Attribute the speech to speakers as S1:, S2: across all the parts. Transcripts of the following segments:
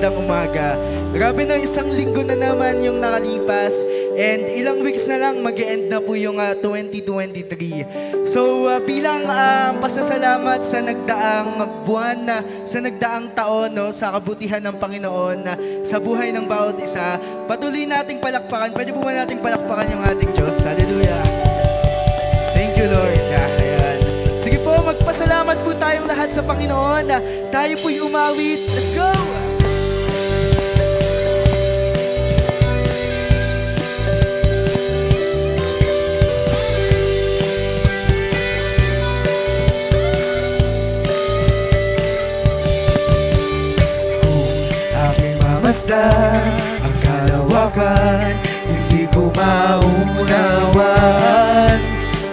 S1: magandang umaga. Grabe na, isang linggo na naman yung nakalipas and ilang weeks na lang mag-e-end na po yung 2023. So bilang pasasalamat sa nagdaang buwan, sa nagdaang taon, no, sa kabutihan ng Panginoon, sa buhay ng bawat isa, patuloy nating palakpakan. Pwede po ba nating palakpakan yung ating Diyos? Hallelujah! Thank you, Lord. Ayan. Sige po, magpasalamat po tayong lahat sa Panginoon. Tayo po'y umawit. Let's go!
S2: Masdan ang kalawakan, hindi ko maunawaan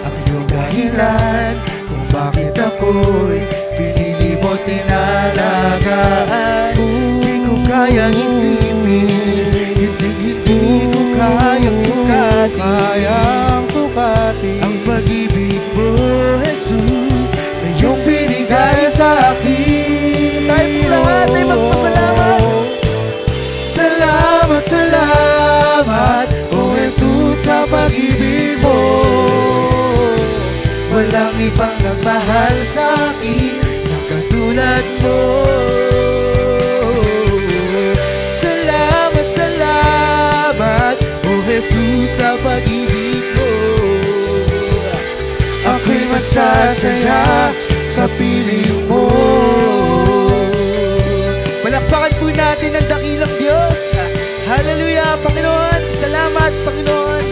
S2: ang iyong dahilan kung bakit ako'y pinili mo tinalagaan. Hindi ko kayang isipin, hindi ko kayang sukatin ang pag-ibig mo, Jesus, na iyong binigay sa akin.
S1: Tayo po lahat ay magpasalamat.
S2: Salamat, salamat, O Jesus, sa pag-ibig mo. Walang ibang nagmahal sa akin na katulad mo. Salamat, salamat, O Jesus, sa pag-ibig mo. Ako'y magsasadya sa piling mo.
S1: Palakpakan po natin ang dakilang Diyos. Hallelujah, Panginoon. Salamat, Panginoon.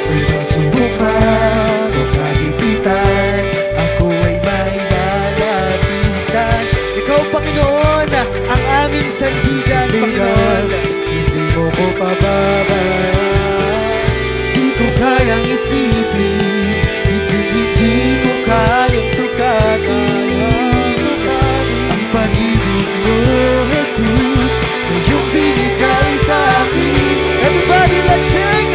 S2: Kung subok man o kagipitan, ako ay may lalapitan.
S1: Ikaw, Panginoon, ang aming sandigan, Panginoon.
S2: Hindi mo ko pababayaan. Di ko kayang isipin, hindi ko kayang sukatin ang pag-ibig mo, Jesus, na iyong binigay sa akin.
S1: Everybody, let's sing!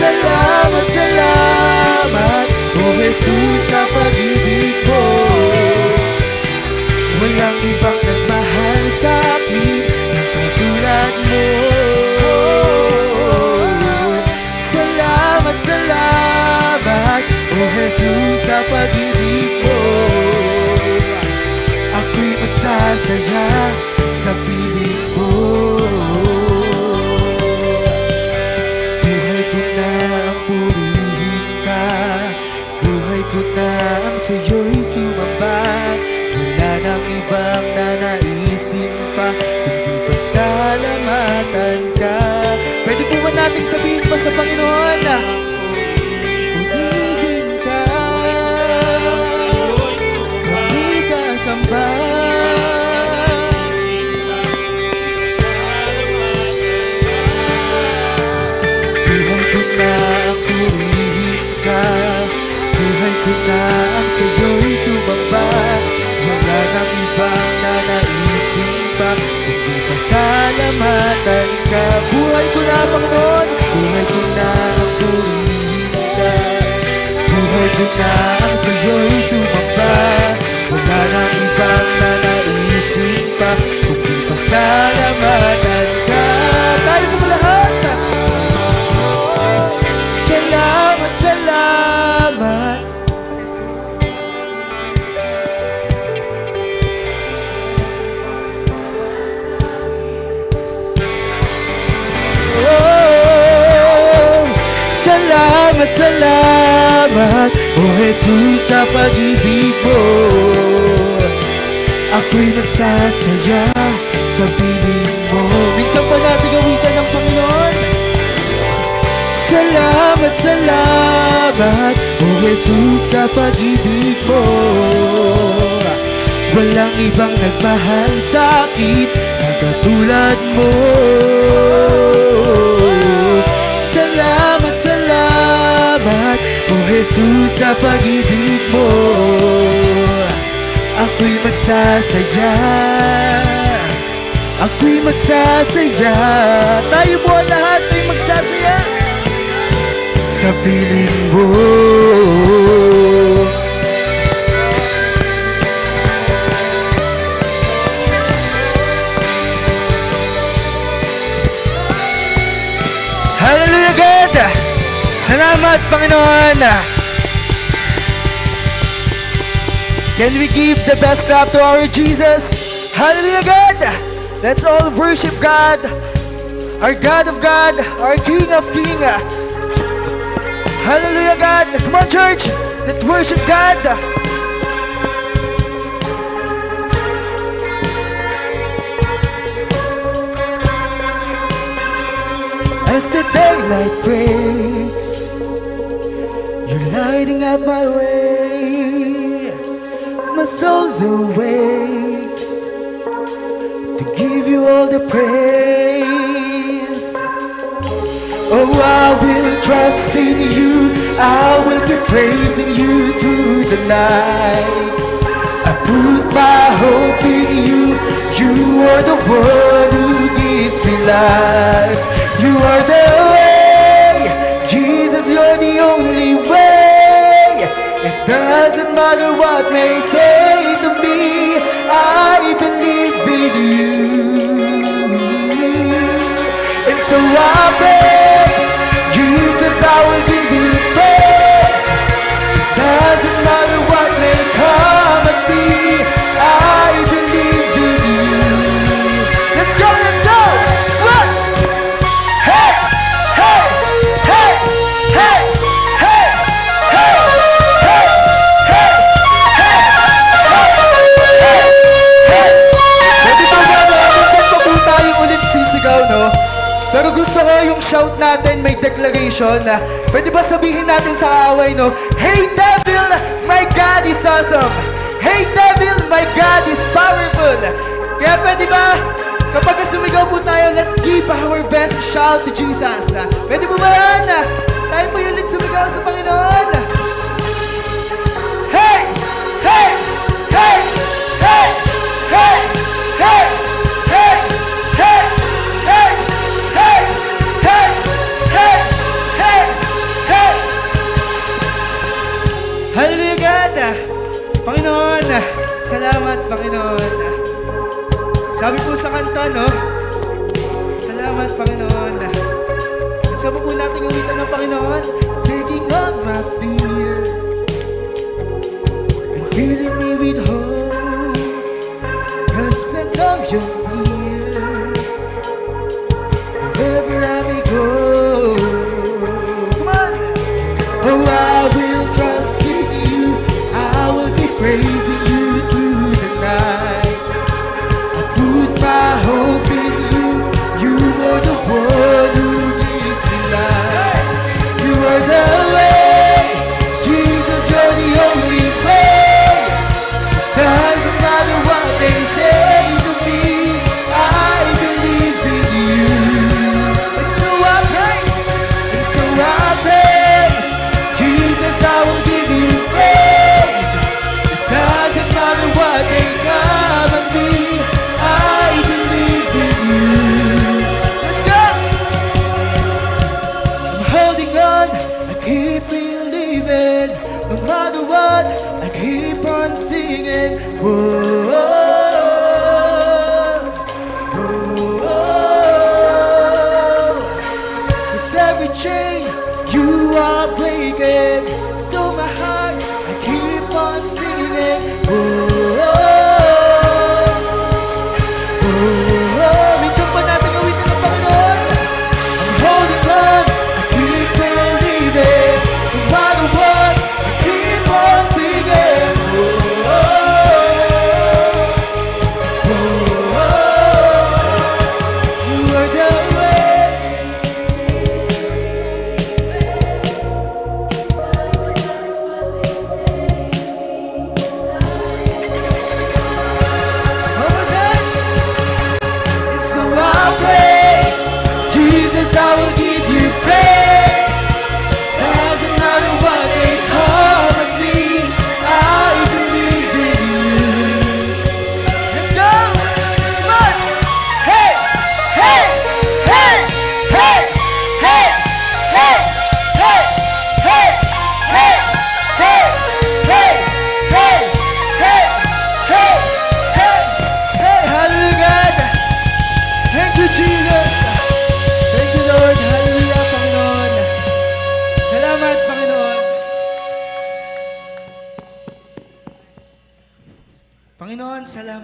S2: Salamat, salamat, O Jesus, sa pag-ibig mo. Walang ibang nagmahal sa akin na katulad mo. Salamat, salamat, O Jesus, sa pag-ibig mo. Ako'y magsasadya sa piling mo. Buhay ko na ang purihin ka, buhay ko na ang sa'yo'y sumamba. Wala nang ibang nanaisin pa, kundi pasalamatan ka.
S1: Pwede po ba natin sabihin pa sa Panginoon na
S2: purihin ka, kami sasamba. Buhay ko na ang purihin ka, buhay ko na ang sa'yo'y sumamba. Wala nang ibang nanaisin pa, kundi pasalamatan ka. Buhay ko na, Panginoon, buhay ko na ang purihin ka, buhay ko na ang sa'yo'y sumamba. Wala nang ibang nanaisin pa, kundi pasalamatan ka.
S1: tayo po lahat.
S2: Salamat, salamat. Oh, salamat, salamat, O Jesus, sa pag-ibig mo. Ako'y nagsasaya sa piling mo.
S1: Minsan pa natin gawitan ng Panginoon.
S2: Salamat, salamat, O Jesus, sa pag-ibig mo. Walang ibang nagmahal sa akin na katulad mo. Salamat, salamat, O Jesus, sa pag-ibig mo. Ako'y magsasaya, ako'y magsasaya.
S1: Tayo po lahat ay magsasaya.
S2: sa piling mo.
S1: Hallelujah God! Salamat Panginoon! Can we give the best clap to our Jesus? Hallelujah God! Let's all worship God, our God of God, our King of King. Hallelujah God! Come on church! Let's worship God!
S2: As the daylight breaks, you're lighting up my way. My soul's awakes to give you all the praise. Oh, I will trust in you, I will keep praising you through the night. I put my hope in you, you are the one who gives me life. You are the way, Jesus, you're the only way. It doesn't matter what may say to me, I believe in you. And so I praise, Jesus, I will give you praise. It doesn't matter what may come at me, I believe in you. Let's go, let's go! Run! Hey! Hey! Hey! Hey! Hey! Hey! Hey! Hey! Hey! Hey! Pwede ba ba minsan pa po tayo ulit sisigaw, no? Pero gusto ko yung shout natin may declaration na pwede ba sabihin natin sa kaaway, no? Hey devil, my God is awesome! Hey devil, my God is powerful! Kaya pwede ba kapag sumigaw po tayo, let's give our best shout to Jesus. Pwede po ba yan? Tayo po ulit sumigaw sa Panginoon. Hey! Hey! Hey! Hey! Hey! Hey! Hey! Hey! Hey! Hey! Hey! Hey! Hey! Hey! Hallelujah God! Panginoon, salamat Panginoon. Sabi po sa kanta, no? Salamat, Panginoon. Sabi po natin yung wita ng Panginoon. Taking on my fear and filling me with hope, 'cause I know you're near wherever I may go. Come on! Oh, I will trust in you, I will keep praising you through the night. Put my hope in you, you are the one who gives me life. You are the way, Jesus, you're the only way. Doesn't matter what they say to me,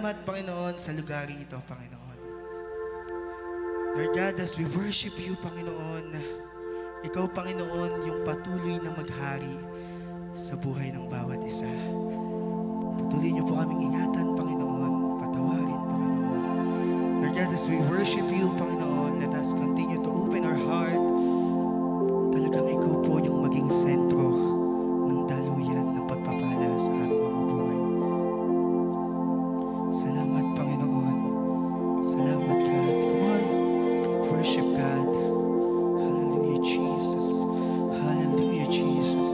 S1: salamat, Panginoon, sa lugar ito, Panginoon. Lord God, as we worship you, Panginoon, ikaw, Panginoon, yung patuloy na maghari sa buhay ng bawat isa. Patuloy niyo po kaming ingatan, Panginoon. Patawarin, Panginoon. Lord God, as we worship you, Panginoon, let us continue to open our heart. Talagang ikaw po yung maging sentro ng daluyan ng pagpapala sa aming mga buhay. Salamat, Panginoon. Salamat, God. Come on, worship God. Hallelujah, Jesus. Hallelujah, Jesus.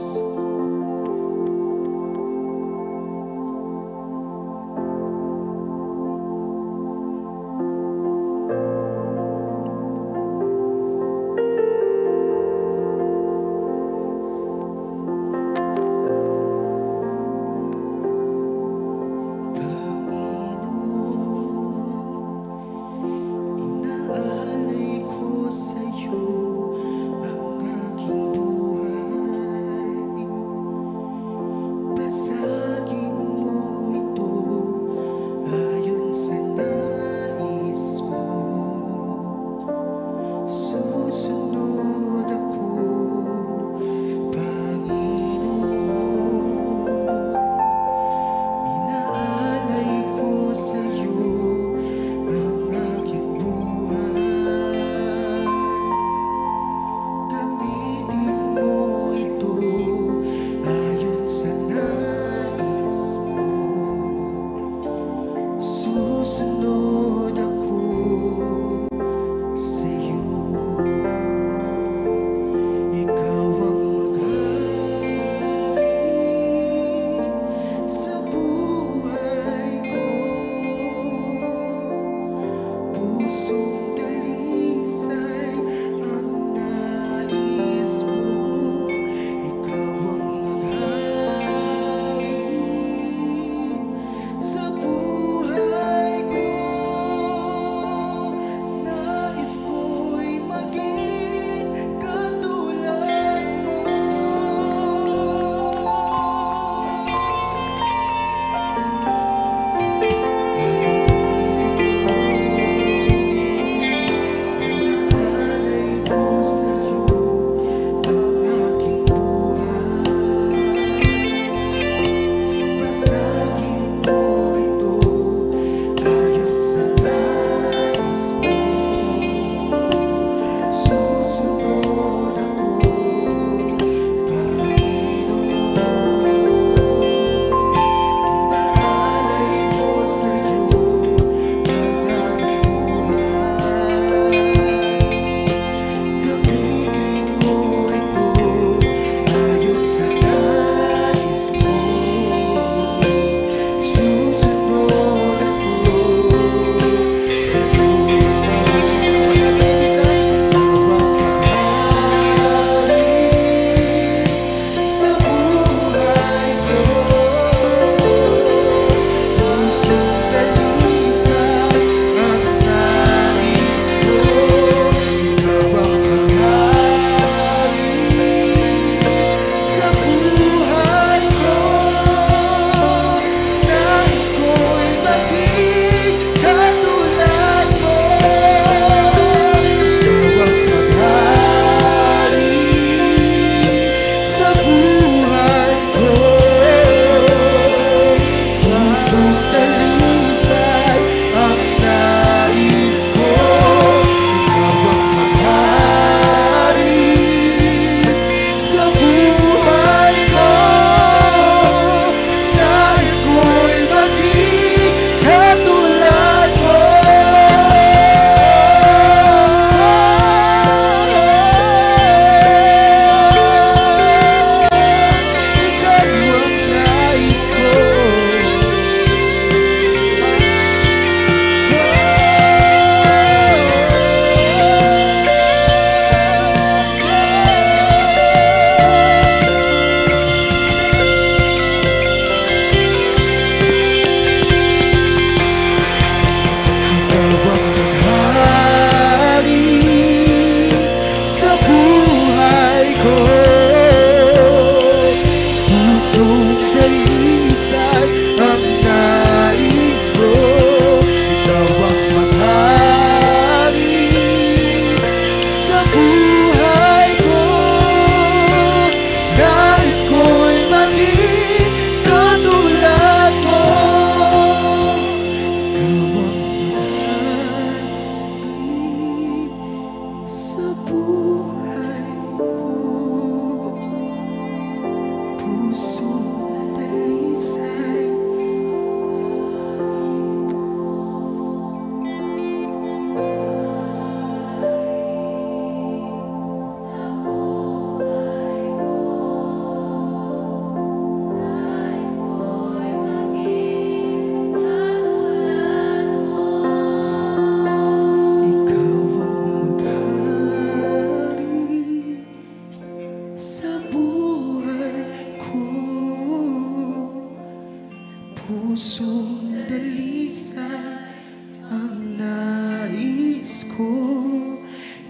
S1: ko,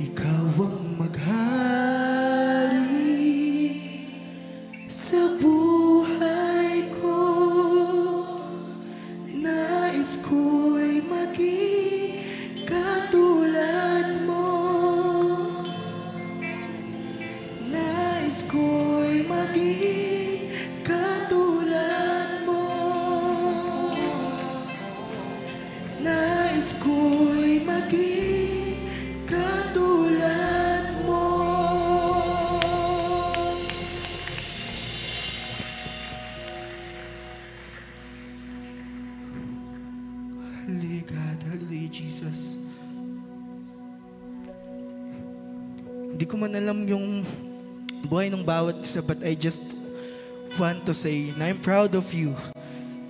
S1: ikaw ang maghari sa buhay ko. Nais ko'y maging katulad mo. Nais ko'y maging katulad mo. Nais ko'y maging katulad mo. Hallelujah, God. Hallelujah, Jesus. Hindi ko man alam yung buhay ng bawat isa, but I just want to say na I'm proud of you.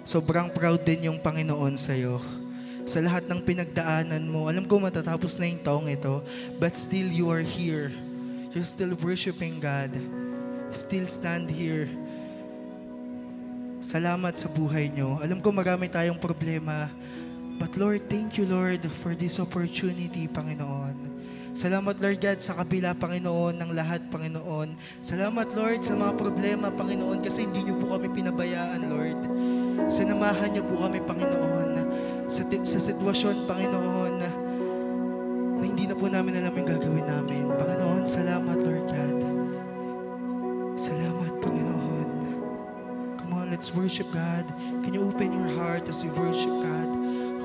S1: Sobrang proud din yung Panginoon sa'yo. Sa lahat ng pinagdaanan mo, alam ko matatapos na yung taong ito, but still you are here. You're still worshiping God. Still stand here. Salamat sa buhay nyo. Alam ko marami tayong problema, but Lord, thank you, Lord, for this opportunity, Panginoon. Salamat, Lord God, sa kabila, Panginoon, ng lahat, Panginoon. Salamat, Lord, sa mga problema, Panginoon, kasi hindi niyo po kami pinabayaan, Lord. Sinamahan niyo po kami, Panginoon, sa sitwasyon, Panginoon, na hindi na po namin alam yung gagawin namin. Panginoon, salamat, Lord God. Salamat, Panginoon. Come on, let's worship God. Can you open your heart as we worship God?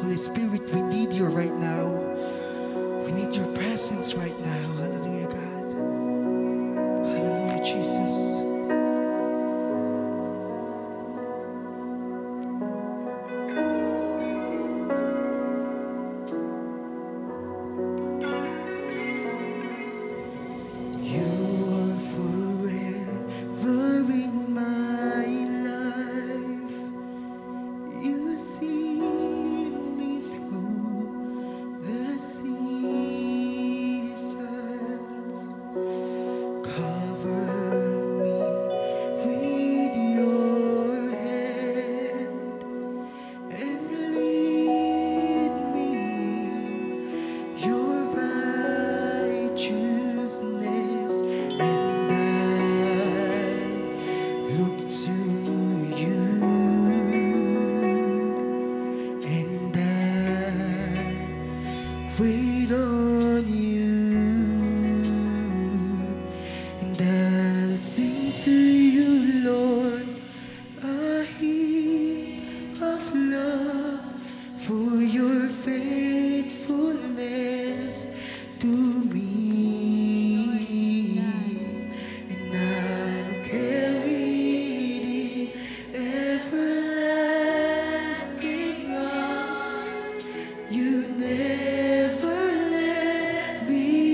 S1: Holy Spirit, we need you right now. We need your presence right now. Hallelujah, God. Hallelujah, Jesus. You are forever in my life. You see me through the seasons. Cover me with your hand and lead me in your righteousness. And I look to you, and I wait on you, and I'll sing to you, Lord, a hymn of love for your faithfulness to me. And I'll carry in everlasting arms. You never let me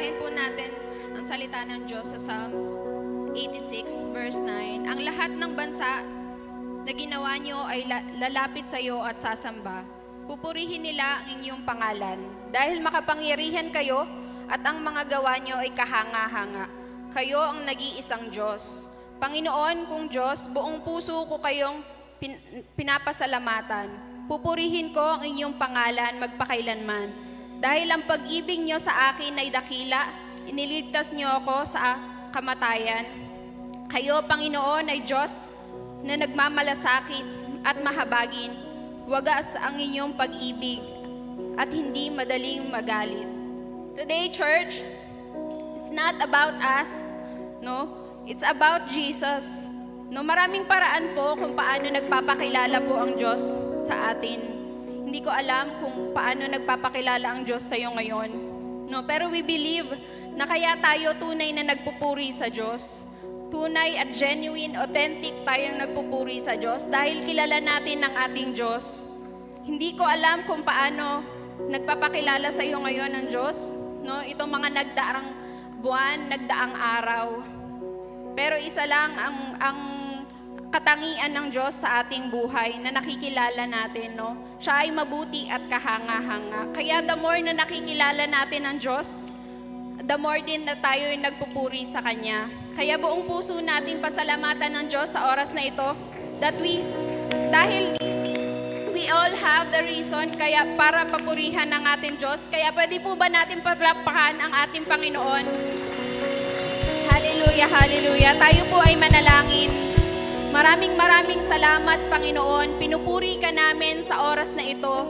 S3: Basahin po natin ang salita ng Diyos sa Psalms 86 verse 9. Ang lahat ng bansa na ginawa niyo ay lalapit sa iyo at sasamba. Pupurihin nila ang inyong pangalan. Dahil makapangyarihan kayo at ang mga gawa niyo ay kahanga-hanga. Kayo ang nag-iisang Diyos. Panginoon kong Diyos, buong puso ko kayong pinapasalamatan. Pupurihin ko ang inyong pangalan magpakailanman. Dahil ang pag-ibig niyo sa akin ay dakila, iniligtas niyo ako sa kamatayan. Kayo, Panginoon, ay Diyos na nagmamalasakit at mahabagin. Wagas ang inyong pag-ibig at hindi madaling magalit. Today, church, it's not about us, no? It's about Jesus. No, maraming paraan po kung paano nagpapakilala po ang Diyos sa atin. Hindi ko alam kung paano nagpapakilala ang Diyos sa iyo ngayon. No, pero we believe na kaya tayo tunay na nagpupuri sa Diyos. Tunay at genuine, authentic tayong nagpupuri sa Diyos dahil kilala natin ang ating Diyos. Hindi ko alam kung paano nagpapakilala sa iyo ngayon ang Diyos. No, itong mga nagdaang buwan, nagdaang araw. Pero isa lang ang katangian ng Diyos sa ating buhay na nakikilala natin, no? Siya ay mabuti at kahanga-hanga. Kaya the more na nakikilala natin ang Diyos, the more din na tayo ay nagpupuri sa Kanya. Kaya buong puso natin pasalamatan ng Diyos sa oras na ito dahil we all have the reason kaya para papurihan ng ating Diyos. Kaya pwede po ba natin palakpakan ang ating Panginoon? Hallelujah, hallelujah. Tayo po ay manalangin. Maraming salamat, Panginoon. Pinupuri ka namin sa oras na ito.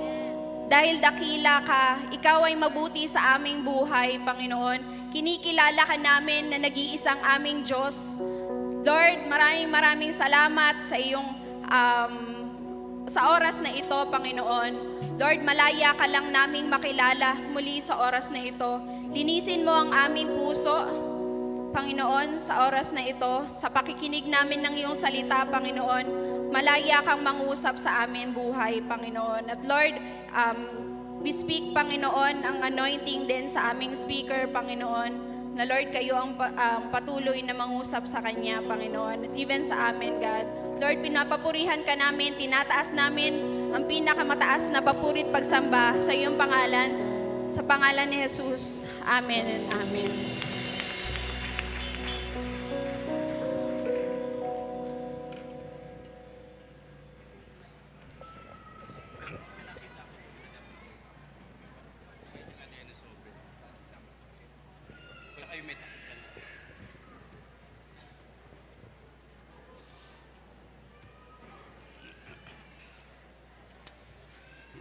S3: Dahil dakila ka, ikaw ay mabuti sa aming buhay, Panginoon. Kinikilala ka namin na nag-iisang aming Diyos. Lord, maraming salamat sa iyong sa oras na ito, Panginoon. Lord, malaya ka lang naming makilala muli sa oras na ito. Linisin mo ang aming puso, Panginoon, sa oras na ito, sa pakikinig namin ng iyong salita, Panginoon, malaya kang mangusap sa amin buhay, Panginoon. At Lord, we speak, Panginoon, ang anointing din sa aming speaker, Panginoon, na Lord, kayo ang patuloy na mangusap sa Kanya, Panginoon, at even sa amin, God. Lord, pinapapurihan ka namin, tinataas namin ang pinakamataas na papurit pagsamba sa iyong pangalan, sa pangalan ni Jesus. Amen and amen.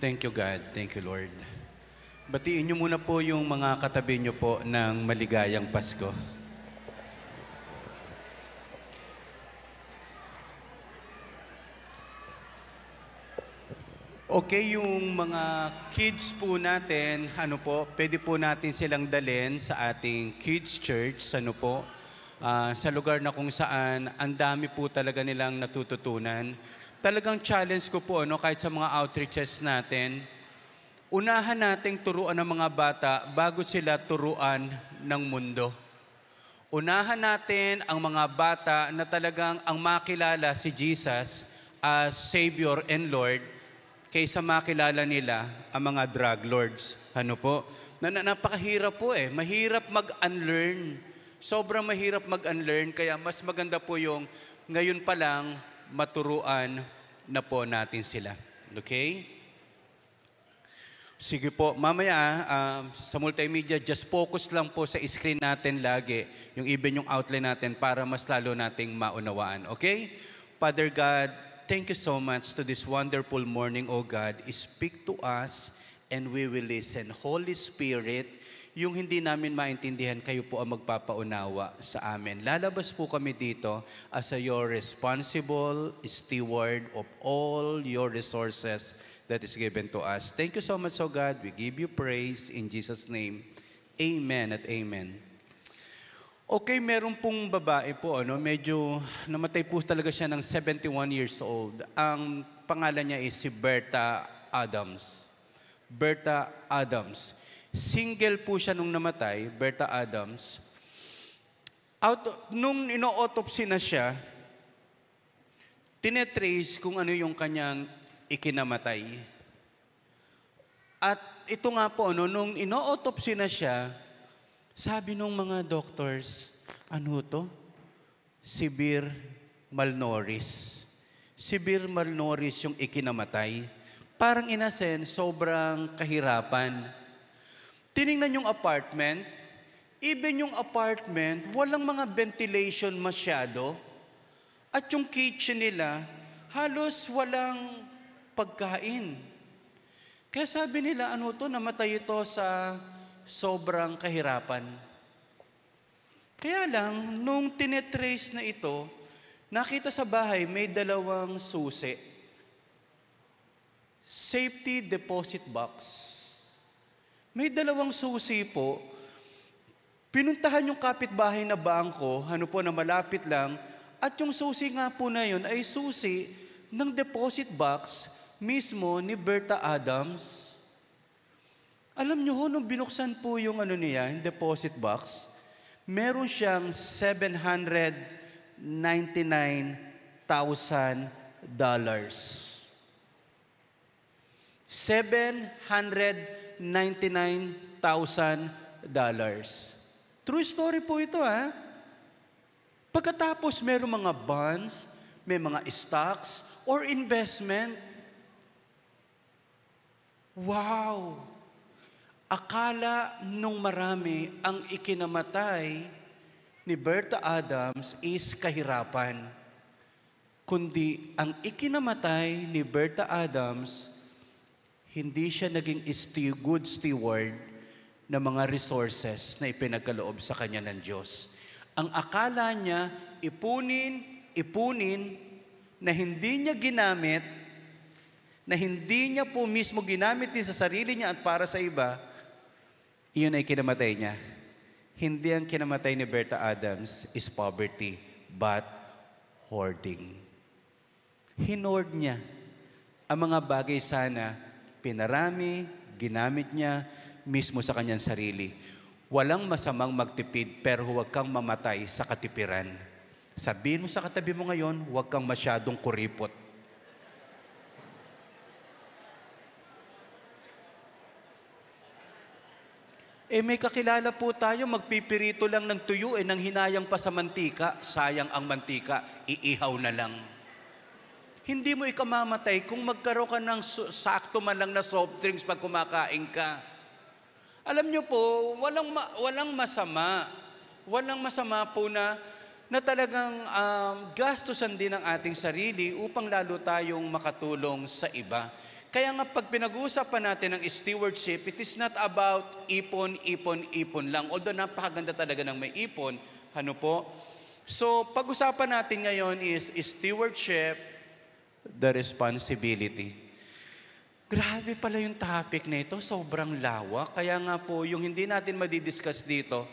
S4: Thank you, God. Thank you, Lord. Batiin niyo muna po yung mga katabi niyo po ng maligayang Pasko. Okay, yung mga kids po natin, pwede po natin silang dalhin sa ating kids church, sa lugar na kung saan ang dami po talaga nilang natututunan. Talagang challenge ko po, kahit sa mga outreaches natin, unahan nating turuan ng mga bata bago sila turuan ng mundo. Unahan natin ang mga bata na talagang ang makilala si Jesus as Savior and Lord kaysa makilala nila ang mga drug lords. Napakahirap po Mahirap mag-unlearn. Sobrang mahirap mag-unlearn, kaya mas maganda po yung ngayon pa lang maturuan na po natin sila. Okay? Sige po, mamaya sa multimedia, just focus lang po sa screen natin lagi, yung outline natin para mas lalo nating maunawaan. Okay? Father God, thank you so much to this wonderful morning, O God. Speak to us and we will listen. Holy Spirit, yung hindi namin maintindihan, kayo po ang magpapaunawa sa amin. Lalabas po kami dito as your responsible steward of all your resources that is given to us. Thank you so much, O God. We give you praise in Jesus' name. Amen at amen. Okay, meron pong babae po, medyo namatay po talaga siya ng 71 years old. Ang pangalan niya is si Berta Adams. Berta Adams. Single po siya nung namatay, Berta Adams. Nung ino-autopsy na siya, tinetrace kung ano yung kanyang ikinamatay. At ito nga po, nung ino-autopsy na siya, sabi nung mga doctors, ano to? Severe malnourished. Severe malnourished yung ikinamatay. Parang in a sense, sobrang kahirapan. Tiningnan yung apartment, even yung apartment, walang mga ventilation masyado. At yung kitchen nila, halos walang pagkain. Kaya sabi nila, ano to, namatay ito sa sobrang kahirapan. Kaya lang, nung tinetrace na ito, nakita sa bahay may 2 susi. Safety deposit box. May 2 susi po. Pinuntahan yung kapitbahay na bangko, na malapit lang, at yung susi nga po na yun ay susi ng deposit box mismo ni Berta Adams. Alam nyo nung binuksan po yung yung deposit box, meron siyang $799,000. $799,000. True story po ito, ha? Pagkatapos meron mga bonds, may mga stocks, or investment. Wow! Akala nung marami ang ikinamatay ni Berta Adams is kahirapan. Kundi ang ikinamatay ni Berta Adams, hindi siya naging good steward ng mga resources na ipinagkaloob sa kanya ng Diyos. Ang akala niya, ipunin, na hindi niya ginamit, na hindi niya po mismo ginamit din sa sarili niya at para sa iba, iyon ay kinamatay niya. Hindi ang kinamatay ni Berta Adams is poverty, but hoarding. Hinord niya ang mga bagay sana, pinarami, ginamit niya mismo sa kanyang sarili. Walang masamang magtipid, pero huwag kang mamatay sa katipiran. Sabihin mo sa katabi mo ngayon, huwag kang masyadong kuripot. May kakilala po tayo, magpipirito lang ng tuyo, nang hinayang pa sa mantika, sayang ang mantika, iihaw na lang. Hindi mo ikamamatay kung magkaroon ka ng sakto man lang na soft drinks pag kumakain ka. Alam niyo po, walang masama. Walang masama po na talagang gastusan din ang ating sarili upang lalo tayong makatulong sa iba. Kaya nga pag pinag-uusapan natin ng stewardship, it is not about ipon lang. Although napakaganda talaga ng may ipon. Ano po? So pag-usapan natin ngayon is stewardship, the responsibility. Grabe pala yung topic na ito, sobrang lawak. Kaya nga po, yung hindi natin madidiscuss dito,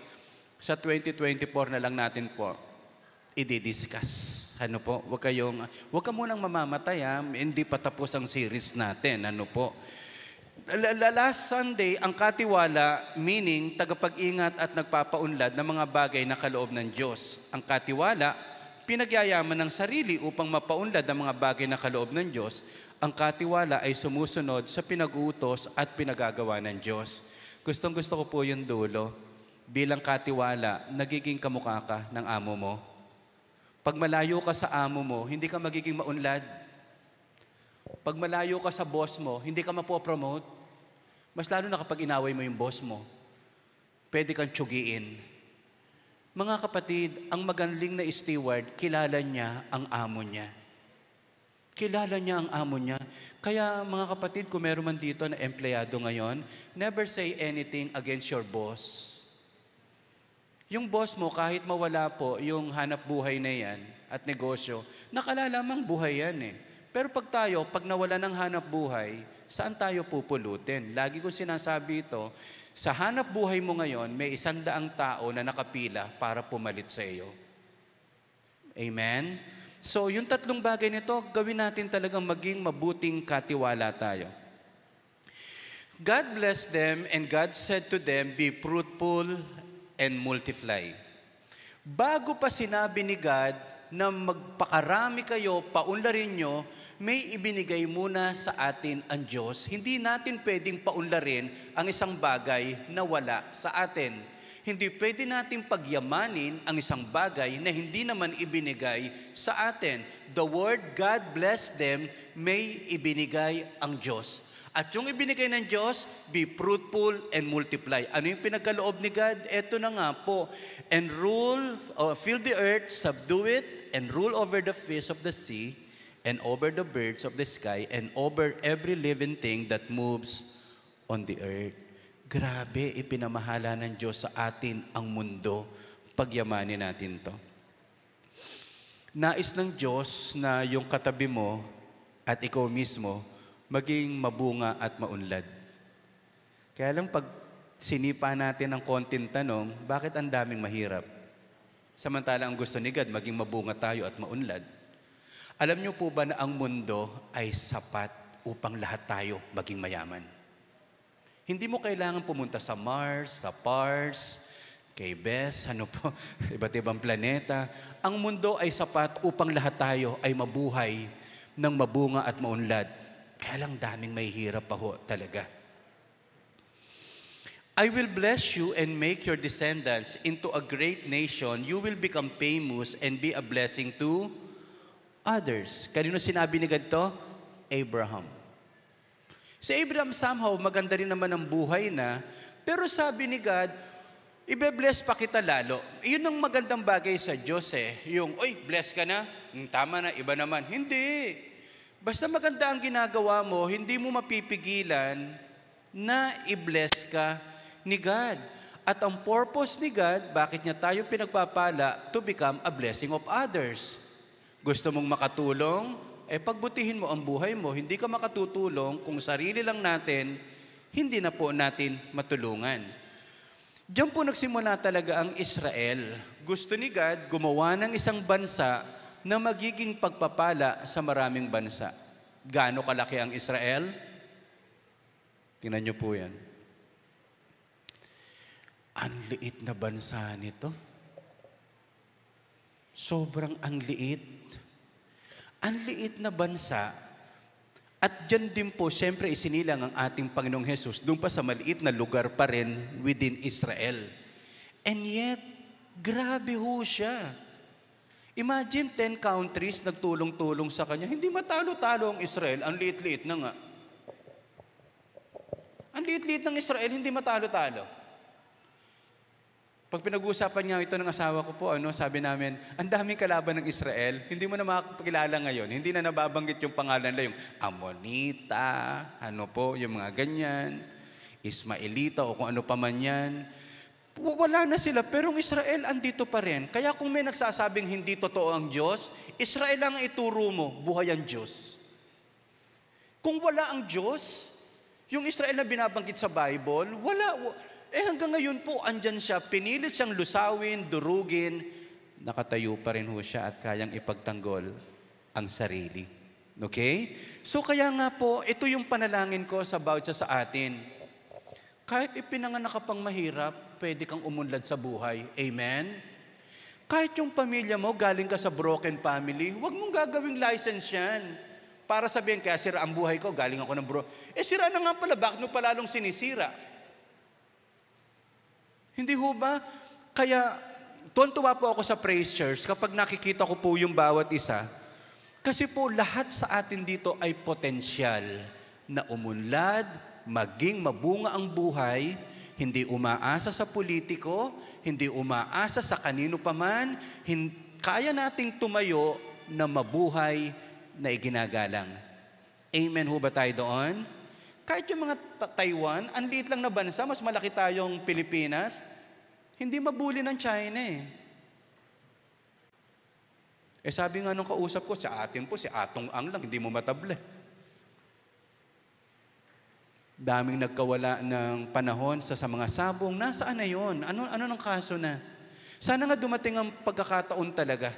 S4: sa 2024 na lang natin po i-discuss. Ano po? Huwag ka munang mamamatay, ha? Hindi pa tapos ang series natin. Ano po? Last Sunday, ang katiwala, meaning tagapag-ingat at nagpapaunlad ng mga bagay na kaloob ng Diyos. Ang katiwala, pinagyayaman ng sarili upang mapaunlad ang mga bagay na kaloob ng Diyos. Ang katiwala ay sumusunod sa pinag-uutos at pinagagawa ng Diyos. Gustong-gusto ko po yung dulo. Bilang katiwala, nagiging kamukha ka ng amo mo. Pag malayo ka sa amo mo, hindi ka magiging maunlad. Pag malayo ka sa boss mo, hindi ka mapopromote. Mas lalo na kapag inaway mo yung boss mo, pwede kang tsugiin. Mga kapatid, ang magaling na steward, kilala niya ang amo niya. Kilala niya ang amo niya. Kaya mga kapatid, kung meron man dito na empleyado ngayon, never say anything against your boss. Yung boss mo, kahit mawala po yung hanap buhay na yan at negosyo, nakalalamang buhay yan eh. Pero pag nawala ng hanap buhay, saan tayo pupulutin? Lagi ko sinasabi ito, sa hanap buhay mo ngayon, may 100 tao na nakapila para pumalit sa iyo. Amen? So, yung 3 bagay nito, gawin natin talagang maging mabuting katiwala tayo. God blessed them, and God said to them, "Be fruitful and multiply." Bago pa sinabi ni God na magpakarami kayo, paunlarin nyo, may ibinigay muna sa atin ang Diyos. Hindi natin pwedeng paunlarin ang isang bagay na wala sa atin. Hindi pwede natin pagyamanin ang isang bagay na hindi naman ibinigay sa atin. The word God blessed them, may ibinigay ang Diyos. At yung ibinigay ng Diyos, be fruitful and multiply. Ano yung pinagkaloob ni God? Eto na nga po. And rule, fill the earth, subdue it, and rule over the fish of the sea, and over the birds of the sky, and over every living thing that moves on the earth. Grabe, ipinamahala ng Diyos sa atin ang mundo. Pagyamanin natin to. Nais ng Diyos na yung katabi mo at ikaw mismo maging mabunga at maunlad. Kaya lang pag sinipa natin ng konting tanong, bakit ang daming mahirap? Samantala ang gusto ni God, maging mabunga tayo at maunlad. Alam niyo po ba na ang mundo ay sapat upang lahat tayo maging mayaman? Hindi mo kailangan pumunta sa Mars, sa Pars, kay Bes, iba't ibang planeta. Ang mundo ay sapat upang lahat tayo ay mabuhay ng mabunga at maunlad. Kaya lang daming may hirap pa ho talaga. I will bless you and make your descendants into a great nation. You will become famous and be a blessing to others. Kanino sinabi ni God to? Abraham. Si Abraham somehow maganda rin naman ang buhay na, pero sabi ni God, ibe-bless pa kita lalo. Iyon ang magandang bagay sa Diyos eh. Yung, oy, bless ka na? Tama na, iba naman. Hindi. Basta maganda ang ginagawa mo, hindi mo mapipigilan na i-bless ka ni God. At ang purpose ni God, bakit niya tayo pinagpapala? To become a blessing of others. Gusto mong makatulong? Pagbutihin mo ang buhay mo. Hindi ka makatutulong kung sarili lang natin, hindi na po natin matulungan. Diyan po nagsimula talaga ang Israel. Gusto ni God gumawa ng isang bansa na magiging pagpapala sa maraming bansa. Gaano kalaki ang Israel? Tingnan niyo po yan. Ang liit na bansa nito. Sobrang ang liit. Ang liit na bansa. At dyan din po, siyempre isinilang ang ating Panginoong Jesus doon pa sa maliit na lugar pa rin within Israel. And yet, grabe ho siya. Imagine 10 countries nagtulong-tulong sa kanya. Hindi matalo-talo ang Israel. Ang liit-liit na nga. Ang liit-liit ng Israel, hindi matalo-talo. Pag pinag-uusapan niya ito ng asawa ko po, sabi namin, ang daming kalaban ng Israel, hindi mo na makakilala ngayon. Hindi na nababanggit yung pangalan nila, yung Amonita, yung mga ganyan, Ismaelita o kung ano pa man yan. Wala na sila, pero ang Israel andito pa rin. Kaya kung may nagsasabing hindi totoo ang Diyos, Israel ang ituro mo, buhay ang Diyos. Kung wala ang Diyos, yung Israel na binabanggit sa Bible, wala. Hanggang ngayon po, andyan siya, pinilit siyang lusawin, durugin, nakatayo pa rin ho siya at kayang ipagtanggol ang sarili. Okay? So kaya nga po, ito yung panalangin ko sa bawat sa atin. Kahit ipinanganak ka pang mahirap, pwede kang umunlad sa buhay. Amen? Kahit yung pamilya mo, galing ka sa broken family, huwag mong gagawing license yan. Para sabihin, kaya sira ang buhay ko, galing ako ng sira na nga pala, bakit mo palalong sinisira? Hindi ho ba? Kaya, tuwa po ako sa Praise Church kapag nakikita ko po yung bawat isa. Kasi po lahat sa atin dito ay potensyal na umunlad, maging mabunga ang buhay, hindi umaasa sa politiko, hindi umaasa sa kanino paman, kaya nating tumayo na mabuhay na iginagalang. Amen ho ba tayo doon? Kahit yung mga Taiwan, ang liit lang na bansa, mas malaki tayong Pilipinas, hindi mabuli ng China eh. Sabi nga nung kausap ko, sa atin po, si Atong Ang lang, hindi mo matable. Daming nagkawala ng panahon sa mga sabong. Nasaan na yun? Ano ng kaso na? Sana nga dumating ang pagkakataon talaga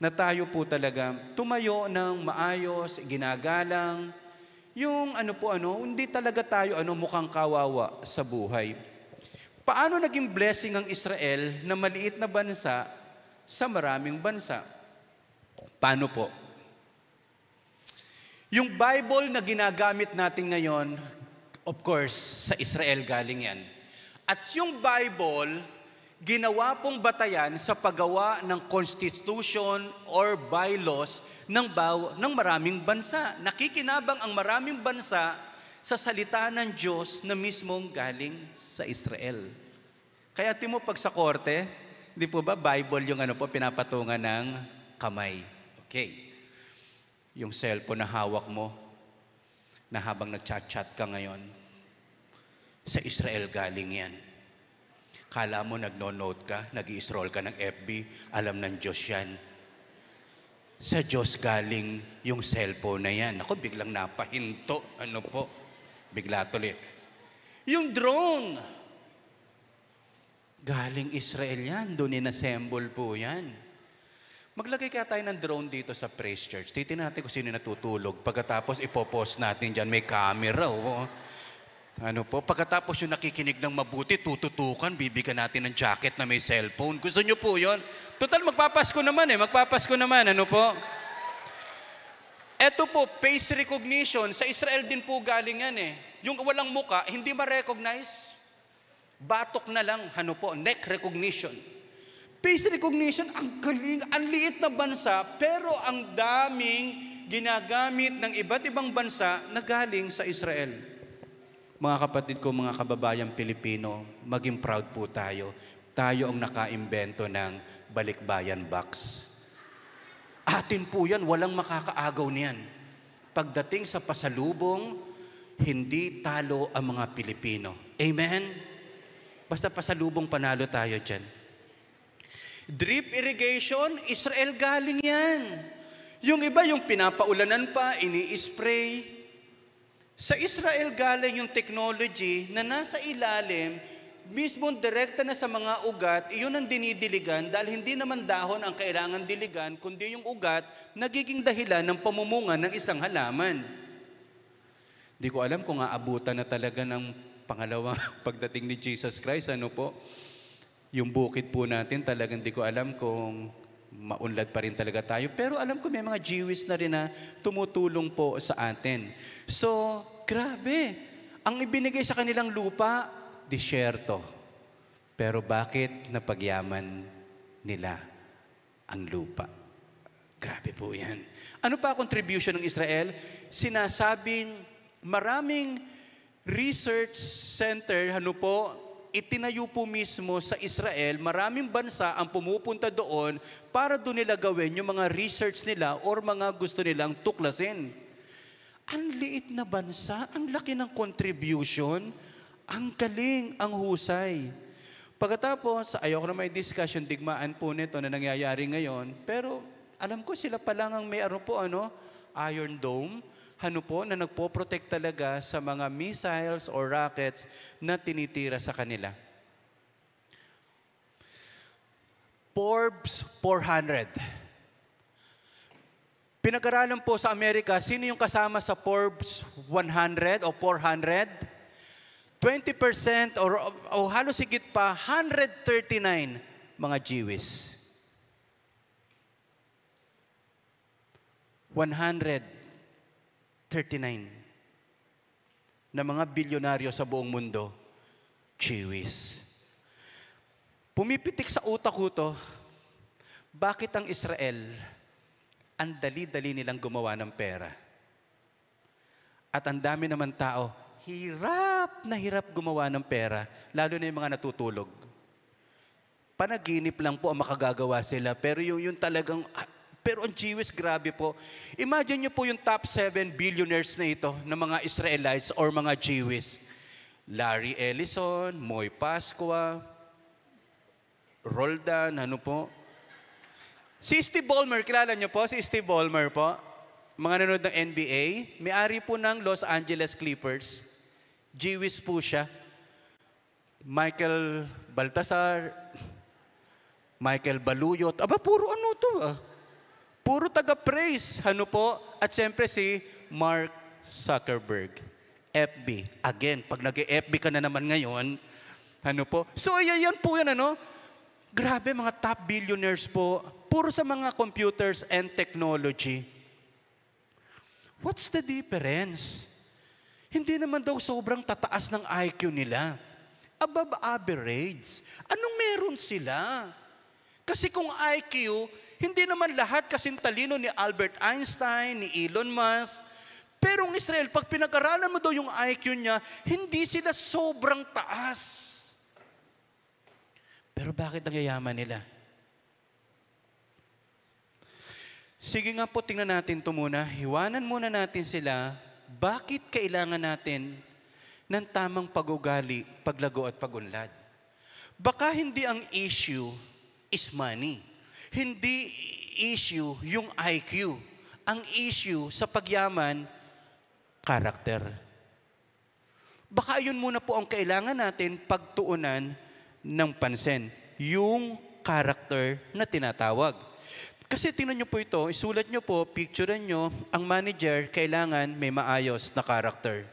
S4: na tayo po talaga tumayo ng maayos, ginagalang, Yung hindi talaga tayo mukhang kawawa sa buhay. Paano naging blessing ang Israel na maliit na bansa sa maraming bansa? Paano po? Yung Bible na ginagamit natin ngayon, of course, sa Israel galing yan. At yung Bible, ginawa pong batayan sa paggawa ng constitution or bylaws ng maraming bansa. Nakikinabang ang maraming bansa sa salita ng Diyos na mismong galing sa Israel. Kaya timo pag sa korte, di po ba Bible yung pinapatungan ng kamay. Okay. Yung cellphone na hawak mo, na habang nagchat-chat ka ngayon, sa Israel galing yan. Kala mo nagno-note ka, nag-i-scroll ka ng FB, alam ng Diyos yan. Sa Diyos galing yung cellphone na yan. Ako biglang napahinto. Bigla tuloy. Yung drone, galing Israel yan. Doon in-assemble po yan. Maglagay kaya tayo ng drone dito sa Praise Church. Titignan natin kung sino natutulog. Pagkatapos ipopost natin dyan, may camera. Pagkatapos yung nakikinig ng mabuti, tututukan, bibigyan natin ng jacket na may cellphone. Gusto nyo po yun? Total, magpapasko naman. Eto po, face recognition. Sa Israel din po galing yan Yung walang muka, hindi ma-recognize. Batok na lang, neck recognition. Face recognition, ang galing, ang liit na bansa, pero ang daming ginagamit ng iba't ibang bansa na galing sa Israel. Mga kapatid ko, mga kababayang Pilipino, maging proud po tayo. Tayo ang nakaimbento ng balikbayan box. Atin po yan, walang makakaagaw niyan. Pagdating sa pasalubong, hindi talo ang mga Pilipino. Amen? Basta pasalubong panalo tayo dyan. Drip irrigation, Israel galing yan. Yung iba, yung pinapaulanan pa, ini-spray. Sa Israel galing yung technology na nasa ilalim, mismong direkta na sa mga ugat, iyon ang dinidiligan dahil hindi naman dahon ang kailangan diligan, kundi yung ugat, nagiging dahilan ng pamumunga ng isang halaman. Di ko alam kung aabutan na talaga ng pangalawang pagdating ni Jesus Christ, yung bukid po natin, talagang di ko alam kung maunlad pa rin talaga tayo. Pero alam ko may mga Jewish na rin na tumutulong po sa atin. So, grabe. Ang ibinigay sa kanilang lupa, disyerto. Pero bakit napagyaman nila ang lupa? Grabe po yan. Ano pa contribution ng Israel? Sinasabing maraming research center, itinayo po mismo sa Israel, maraming bansa ang pumupunta doon para doon nila gawin yung mga research nila or mga gusto nilang tuklasin. Ang liit na bansa, ang laki ng contribution, ang galing, ang husay. Pagkatapos, ayoko na may discussion, digmaan po nito na nangyayari ngayon, pero alam ko sila pa lang ang may Iron Dome, na nagpo-protect talaga sa mga missiles or rockets na tinitira sa kanila. Forbes 400. Pinag-aralan po sa Amerika, sino yung kasama sa Forbes 100 o 400? 20% o halos higit pa, 139 mga Jewish. 139 na mga bilyonaryo sa buong mundo, Jewish. Pumipitik sa utak ko to, bakit ang Israel, ang dali-dali nilang gumawa ng pera? At ang dami naman tao, hirap na hirap gumawa ng pera, lalo na yung mga natutulog. Panaginip lang po ang makagagawa sila, pero yung talagang... Pero ang Jewish, grabe po. Imagine nyo po yung top 7 billionaires na ito ng mga Israelites or mga Jewish. Larry Ellison, Moy Pascua, Roldan, Si Steve Ballmer, kilala nyo po? Si Steve Ballmer po. Mga nanonood ng NBA. May-ari po ng Los Angeles Clippers. Jewish po siya. Michael Baltasar, Michael Baluyot. Aba, puro to Puro taga-praise. At siyempre si Mark Zuckerberg. FB. Again, pag nag-FB ka na naman ngayon, ano po? So, yan po yan, ano? Grabe, mga top billionaires po. Puro sa mga computers and technology. What's the difference? Hindi naman daw sobrang tataas ng IQ nila. Above average. Anong meron sila? Kasi kung IQ, hindi naman lahat kasing talino ni Albert Einstein, ni Elon Musk. Pero ang Israel, pag pinag-aralan mo daw yung IQ niya, hindi sila sobrang taas. Pero bakit nagyayaman nila? Sige nga po, tingnan natin ito muna. Hiwanan muna natin sila. Bakit kailangan natin ng tamang pag-ugali, paglago at pag-unlad? Baka hindi ang issue is money. Hindi issue yung IQ. Ang issue sa pagyaman, karakter. Baka yun muna po ang kailangan natin pagtuunan ng pansin. Yung karakter na tinatawag. Kasi tingnan nyo po ito, isulat nyo po, picturean nyo, ang manager kailangan may maayos na karakter.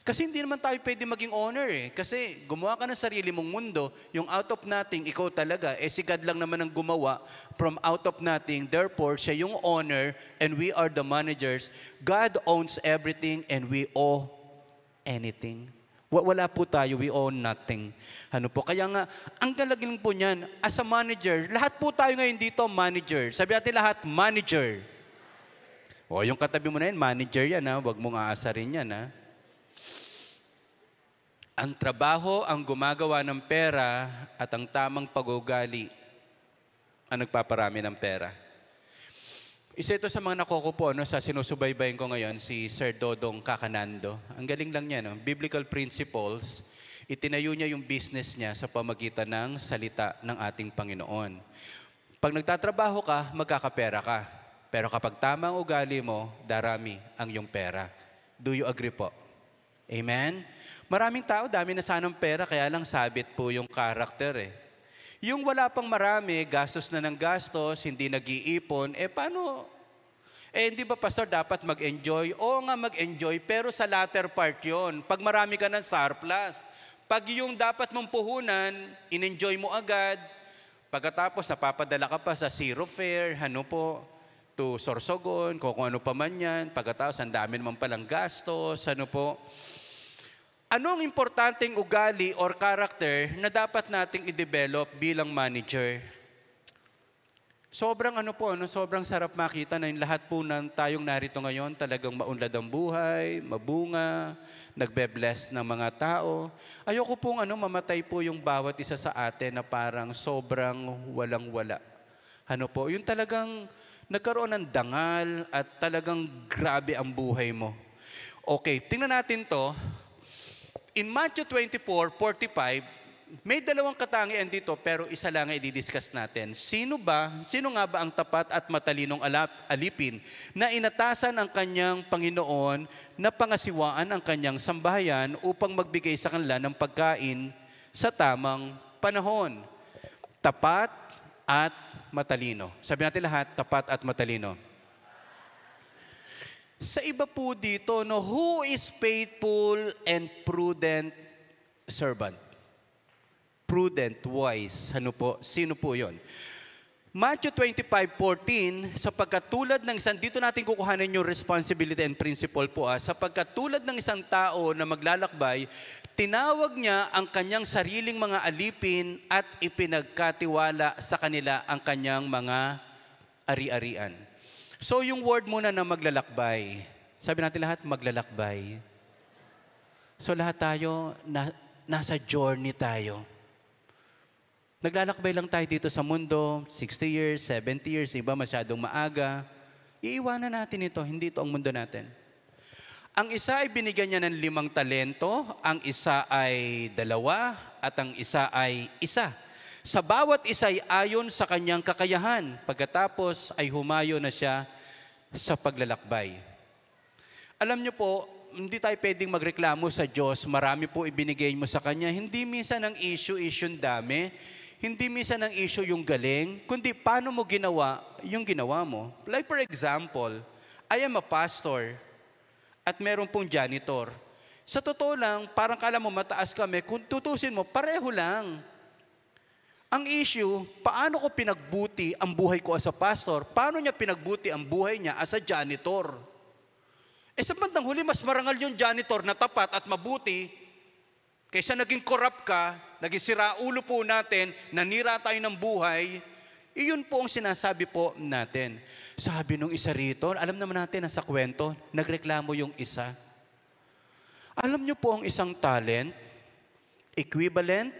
S4: Kasi hindi naman tayo pwede maging owner eh. Kasi gumawa ka ng sarili mong mundo, yung out of nothing, ikaw talaga. Eh si God lang naman ang gumawa from out of nothing. Therefore, siya yung owner and we are the managers. God owns everything and we owe anything. Wala po tayo, we own nothing. Ano po? Kaya nga, ang galagin po niyan, as a manager, lahat po tayo ngayon dito, manager. Sabi natin lahat, manager. O, yung katabi mo na yan, manager yan, ha? Huwag mong aasarin yan, ha? Ang trabaho, ang gumagawa ng pera, at ang tamang pag-ugali, ang nagpaparami ng pera. Isa ito sa mga nakukupo sa sinusubaybayin ko ngayon, si Sir Dodong Kakanando. Ang galing lang niya, no? Biblical principles, itinayo niya yung business niya sa pamagitan ng salita ng ating Panginoon. Pag nagtatrabaho ka, magkakapera ka. Pero kapag tama ang ugali mo, darami ang iyong pera. Do you agree po? Amen? Maraming tao, dami na sanang pera, kaya lang sabit po yung karakter eh. Yung wala pang marami, gastos na ng gastos, hindi nag-iipon, paano? Hindi ba, Pastor, dapat mag-enjoy? Oo nga, mag-enjoy, pero sa latter part yon. Pag marami ka ng surplus, pag yung dapat mong puhunan, in-enjoy mo agad, pagkatapos napapadala ka pa sa zero fare, ano po, to Sorsogon, kung ano pa man yan, pagkatapos ang dami naman palang gastos, ano po. Ano ang importanteng ugali or character na dapat nating i-develop bilang manager? Sobrang sobrang sarap makita na yung lahat po ng tayong narito ngayon talagang maunlad ang buhay, mabunga, nagbe-bless ng mga tao. Ayoko pong mamatay po yung bawat isa sa atin na parang sobrang walang-wala. Yung talagang nagkaroon ng dangal at talagang grabe ang buhay mo. Okay, tingnan natin to. In Matthew 24:45, may dalawang katangian dito pero isa lang ay i-discuss natin. Sino nga ba ang tapat at matalinong alipin na inatasan ang kanyang Panginoon na pangasiwaan ang kanyang sambahayan upang magbigay sa kanila ng pagkain sa tamang panahon? Tapat at matalino. Sabi natin lahat, tapat at matalino. Sa iba po dito, who is faithful and prudent servant? Prudent, wise. Sino po yon? Matthew 25:14, sapagkat tulad ng isang, dito natin kukuhanin yung responsibility and principle po. Sapagkat tulad ng isang tao na maglalakbay, tinawag niya ang kanyang sariling mga alipin at ipinagkatiwala sa kanila ang kanyang mga ari-arian. So yung word muna na maglalakbay. Sabi natin lahat, maglalakbay. So lahat tayo, nasa journey tayo. Naglalakbay lang tayo dito sa mundo, 60 years, 70 years, iba masyadong maaga. Iiwanan natin ito, hindi ito ang mundo natin. Ang isa ay binigyan niya ng 5 talento, ang isa ay 2, at ang isa ay 1. Sa bawat isa ay ayon sa kanyang kakayahan. Pagkatapos ay humayo na siya sa paglalakbay. Alam niyo po, hindi tayo pwedeng magreklamo sa Diyos. Marami po ibinigay mo sa Kanya. Hindi minsan ang issue dami. Hindi minsan ang issue yung galing. Kundi paano mo ginawa yung ginawa mo. Like for example, I am a pastor. at meron pong janitor. Sa totoo lang, parang kala mo mataas kami, kung tutusin mo, pareho lang. Ang issue, paano ko pinagbuti ang buhay ko as a pastor? Paano niya pinagbuti ang buhay niya as a janitor? Sa bandang huli, mas marangal yung janitor na tapat at mabuti kaysa naging corrupt ka, naging siraulo po natin, nanira tayo ng buhay. Iyon po ang sinasabi po natin. Sabi nung isa rito, alam naman natin na sa kwento, nagreklamo yung isa. Alam niyo po ang isang talent, equivalent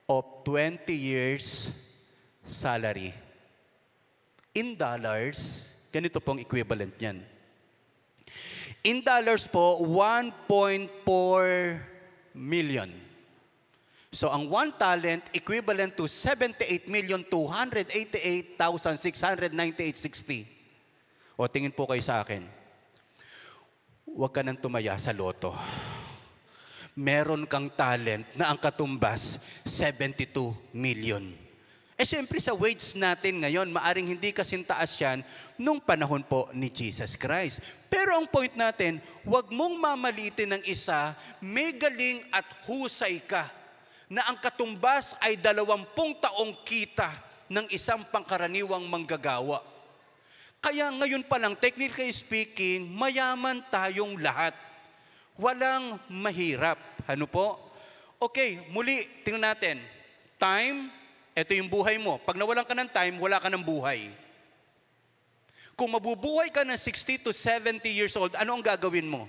S4: of 20 years salary. In dollars, ganito pong equivalent niyan. In dollars po, 1.4 million. So ang one talent equivalent to 78,288,698.60. O tingin po kayo sa akin. Huwag ka nang tumaya sa loto. Meron kang talent na ang katumbas 72 million. Siyempre sa wage natin ngayon, maaring hindi kasing taas yan nung panahon po ni Jesus Christ. Pero ang point natin, huwag mong mamalitin ng isa, may galing at husay ka na ang katumbas ay 20 taong kita ng isang pangkaraniwang manggagawa. Kaya ngayon pa lang, technically speaking, mayaman tayong lahat. Walang mahirap. Ano po? Okay, muli, tingnan natin. Time, ito yung buhay mo. Pag nawalan ka ng time, wala ka ng buhay. Kung mabubuhay ka ng 60 to 70 years old, ano ang gagawin mo?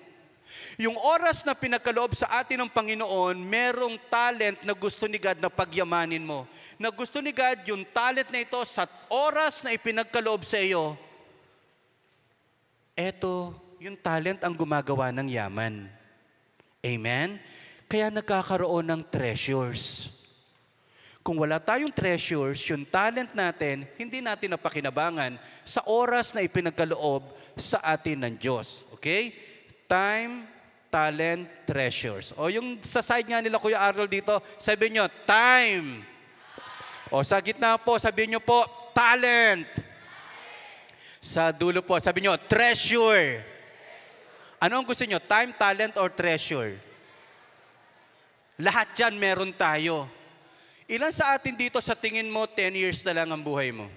S4: Yung oras na pinagkaloob sa atin ng Panginoon, merong talent na gusto ni God na pagyamanin mo. Na gusto ni God yung talent na ito sa oras na ipinagkaloob sa iyo. Eto, yung talent ang gumagawa ng yaman. Amen? Kaya nagkakaroon ng treasures. Kung wala tayong treasures, yung talent natin, hindi natin napakinabangan sa oras na ipinagkaloob sa atin ng Diyos. Okay? Time, talent, treasures. O yung sa side nga nila Kuya Arnold dito, sabihin nyo, time. O sa gitna po, sabihin nyo po, talent. Sa dulo po, sabihin nyo, treasure. Ano ang gusto nyo? Time, talent, or treasure? Lahat yan meron tayo. Ilan sa atin dito sa tingin mo, 10 years na lang ang buhay mo?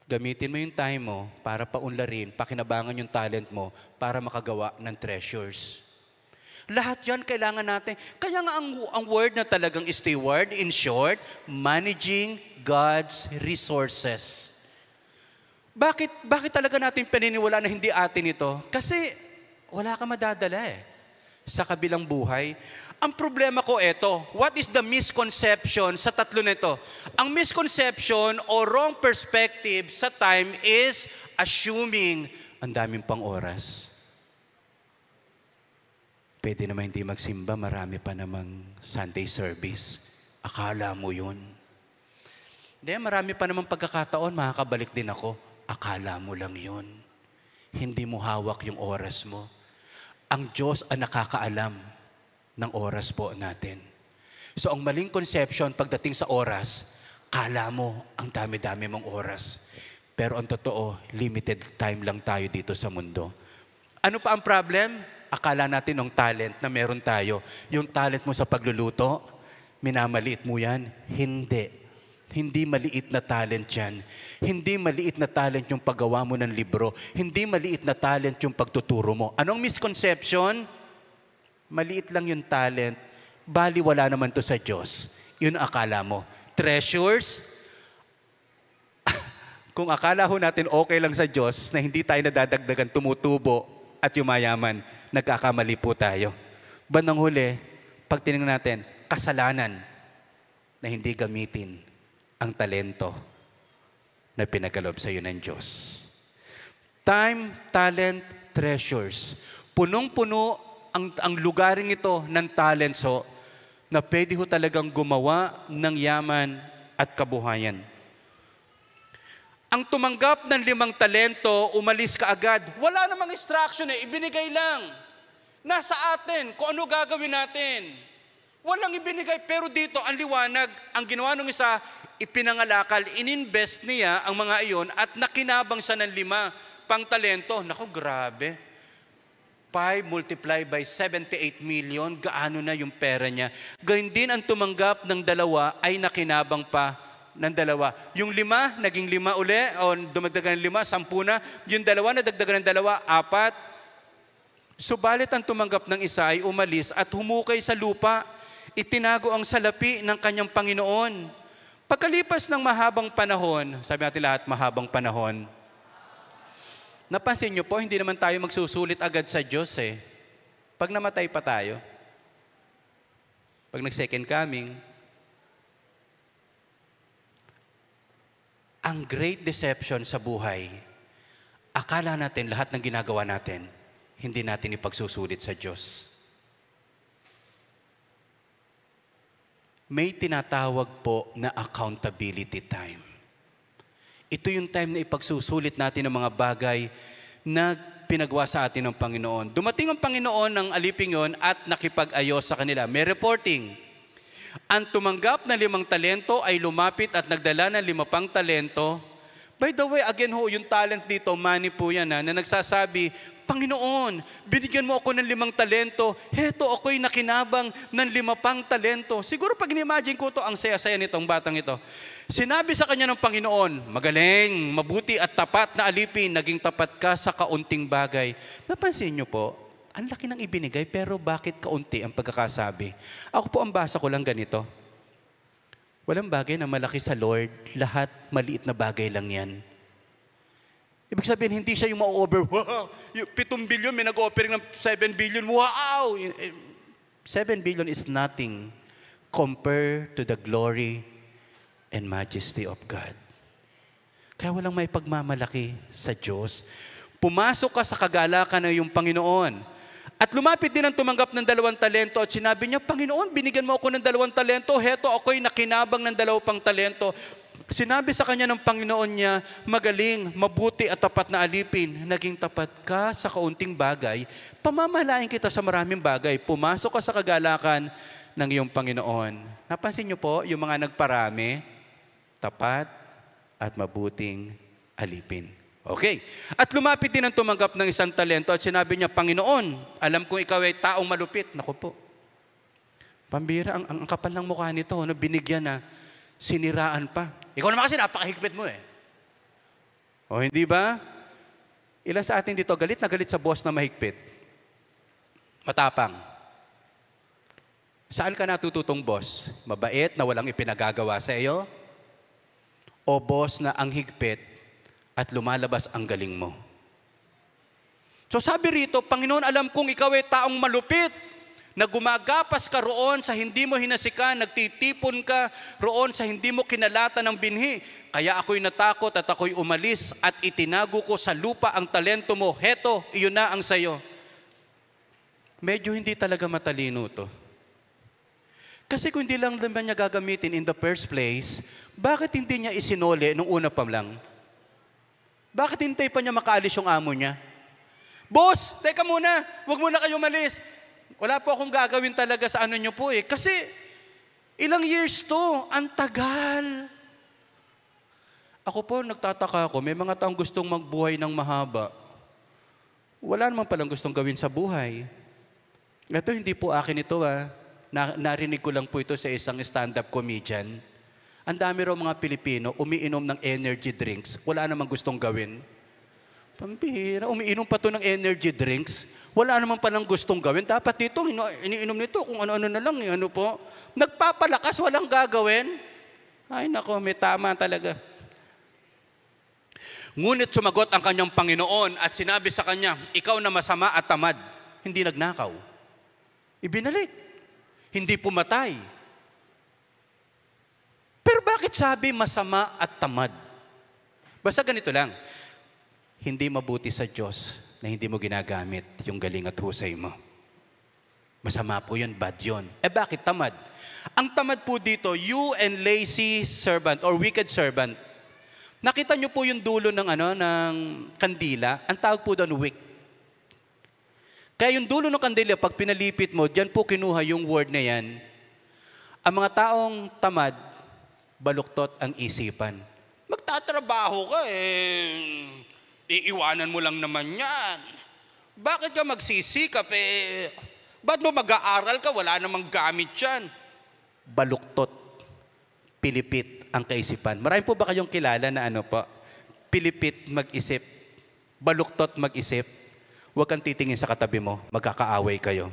S4: Gamitin mo yung time mo para paunlarin, pakinabangan yung talent mo para makagawa ng treasures. Lahat yan kailangan natin. Kaya nga ang word na talagang steward, in short, managing God's resources. Bakit talaga natin paniniwala na hindi atin ito? Kasi wala ka madadala sa kabilang buhay. Ang problema ko ito, what is the misconception sa tatlo nito? Ang misconception o wrong perspective sa time is assuming ang daming pang oras. Pwede naman hindi magsimba, marami pa namang Sunday service. Akala mo yun. Hindi, marami pa namang pagkakataon, makakabalik din ako. Akala mo lang yun. Hindi mo hawak yung oras mo. Ang Diyos ang nakakaalam ng oras po natin. So ang maling conception pagdating sa oras, kala mo ang dami-dami mong oras. Pero ang totoo, limited time lang tayo dito sa mundo. Ano pa ang problem? Akala natin ng talent na meron tayo. Yung talent mo sa pagluluto, minamaliit mo yan? Hindi. Hindi maliit na talent yan. Hindi maliit na talent yung paggawa mo ng libro. Hindi maliit na talent yung pagtuturo mo. Anong misconception? Maliit lang yung talent. Bali, wala naman to sa Diyos. Yun akala mo. Treasures? Kung akala ho natin okay lang sa Diyos na hindi tayo nadadagdagan, tumutubo at yumayaman, nagkakamali po tayo. Bandang huli, pag tinignan natin, kasalanan na hindi gamitin ang talento na pinagkaloob sa iyo ng Diyos. Time, talent, treasures. Punong-puno ang lugaring ito ng talents ho, na pwede ho talagang gumawa ng yaman at kabuhayan. Ang tumanggap ng 5 talento, umalis ka agad. Wala namang instruction ibinigay lang. Nasa atin kung ano gagawin natin. Walang ibinigay, pero dito ang liwanag, ang ginawa ng isa, ipinangalakal, ininvest niya ang mga iyon at nakinabang siya ng 5 pang talento. Naku, grabe. 5 multiplied by 78 million, gaano na yung pera niya. Gayun din ang tumanggap ng 2 ay nakinabang pa ng 2. Yung 5, naging 5 uli, o dumagdagan ng 5, 10 na. Yung 2, nadagdagan ng 2, 4. Subalit ang tumanggap ng isa ay umalis at humukay sa lupa. Itinago ang salapi ng kanyang Panginoon. Pagkalipas ng mahabang panahon, sabi natin lahat, mahabang panahon, napansin niyo po, hindi naman tayo magsusulit agad sa Diyos eh. Pag namatay pa tayo, pag nag-second coming, ang great deception sa buhay, akala natin lahat ng ginagawa natin, hindi natin ipagsusulit sa Diyos. May tinatawag po na accountability time. Ito yung time na ipagsusulit natin ng mga bagay na pinagawa sa atin ng Panginoon. Dumating ang Panginoon ng aliping yon at nakipag-ayos sa kanila. May reporting. Ang tumanggap na 5 talento ay lumapit at nagdala ng 5 pang talento. By the way, again ho, yung talent dito, money po yan na nagsasabi, Panginoon, binigyan mo ako ng 5 talento. Heto, ako'y nakinabang ng 5 pang talento. Siguro pag in-imagine ko to, ang saya-saya nitong batang ito. Sinabi sa kanya ng Panginoon, magaling, mabuti at tapat na alipin, naging tapat ka sa kaunting bagay. Napansin niyo po, ang laki ng ibinigay, pero bakit kaunti ang pagkakasabi? Ako po, ang basa ko lang ganito. Walang bagay na malaki sa Lord, lahat maliit na bagay lang yan. Ibig sabihin, hindi siya yung ma-over, wow, 7 billion, may nag-offering ng 7 billion, wow! 7 billion is nothing compared to the glory and majesty of God. Kaya walang may pagmamalaki sa Diyos. Pumasok ka sa kagalakan ng iyong Panginoon. At lumapit din ang tumanggap ng 2 talento at sinabi niya, Panginoon, binigyan mo ako ng 2 talento, heto ako'y nakinabang ng 2 pang talento. Sinabi sa kanya ng Panginoon niya, magaling, mabuti at tapat na alipin, naging tapat ka sa kaunting bagay, pamamalain kita sa maraming bagay, pumasok ka sa kagalakan ng iyong Panginoon. Napansin niyo po, yung mga nagparami, tapat at mabuting alipin. Okay. At lumapit din ang tumanggap ng 1 talento at sinabi niya, Panginoon, alam kong ikaw ay taong malupit. Naku po, pambira, ang kapal ng mukha nito, binigyan na, siniraan pa. Ikaw naman kasi napakahigpit mo eh. O hindi ba? Ilan sa atin dito galit na galit sa boss na mahigpit? Matapang. Saan ka natututong boss? Mabait na walang ipinagagawa sa iyo? O boss na ang higpit at lumalabas ang galing mo? So sabi rito, Panginoon, alam kong ikaw ay taong malupit, na gumagapas ka roon sa hindi mo hinasikan, nagtitipon ka roon sa hindi mo kinalatan ng binhi. Kaya ako'y natakot at ako'y umalis at itinago ko sa lupa ang talento mo. Heto, iyon na ang sayo. Medyo hindi talaga matalino to. Kasi kung hindi lang naman niya gagamitin in the first place, bakit hindi niya isinole nung una pa lang? Bakit hintay pa niya makaalis yung amo niya? Boss, teka muna, huwag muna kayo umalis. Wala po akong gagawin talaga sa ano nyo po eh. Kasi ilang years to, ang tagal. Ako po, nagtataka ako, may mga taong gustong magbuhay ng mahaba. Wala naman palang gustong gawin sa buhay. Ito, hindi po akin ito narinig ko lang po ito sa isang stand-up comedian. Ang dami raw mga Pilipino, umiinom ng energy drinks. Wala namang gustong gawin. Pambihira, umiinom pa to ng energy drinks. Wala naman palang gustong gawin. Dapat dito, iniinom nito kung ano-ano na lang. Ano po? Nagpapalakas, walang gagawin. Ay nako, may tama talaga. Ngunit sumagot ang kanyang Panginoon at sinabi sa kanya, ikaw na masama at tamad, hindi nagnakaw. Ibinalik. Hindi pumatay. Pero bakit sabi masama at tamad? Basta ganito lang. Hindi mabuti sa Diyos na hindi mo ginagamit yung galing at husay mo. Masama po yun, bad yun. Bakit tamad? Ang tamad po dito, you and lazy servant or wicked servant. Nakita niyo po yung dulo ng ng kandila, ang tawag po doon wick. Kaya yung dulo ng kandila, pag pinalipit mo, diyan po kinuha yung word na yan. Ang mga taong tamad, baluktot ang isipan. Magtatrabaho ka iiwanan mo lang naman yan.
S5: Bakit ka magsisikap eh? Ba't mo mag-aaral ka? Wala namang gamit yan. Baluktot, pilipit ang kaisipan. Marami po ba kayong kilala na ano po? Pilipit mag-isip, baluktot mag-isip. Huwag kang titingin sa katabi mo, magkakaaway kayo.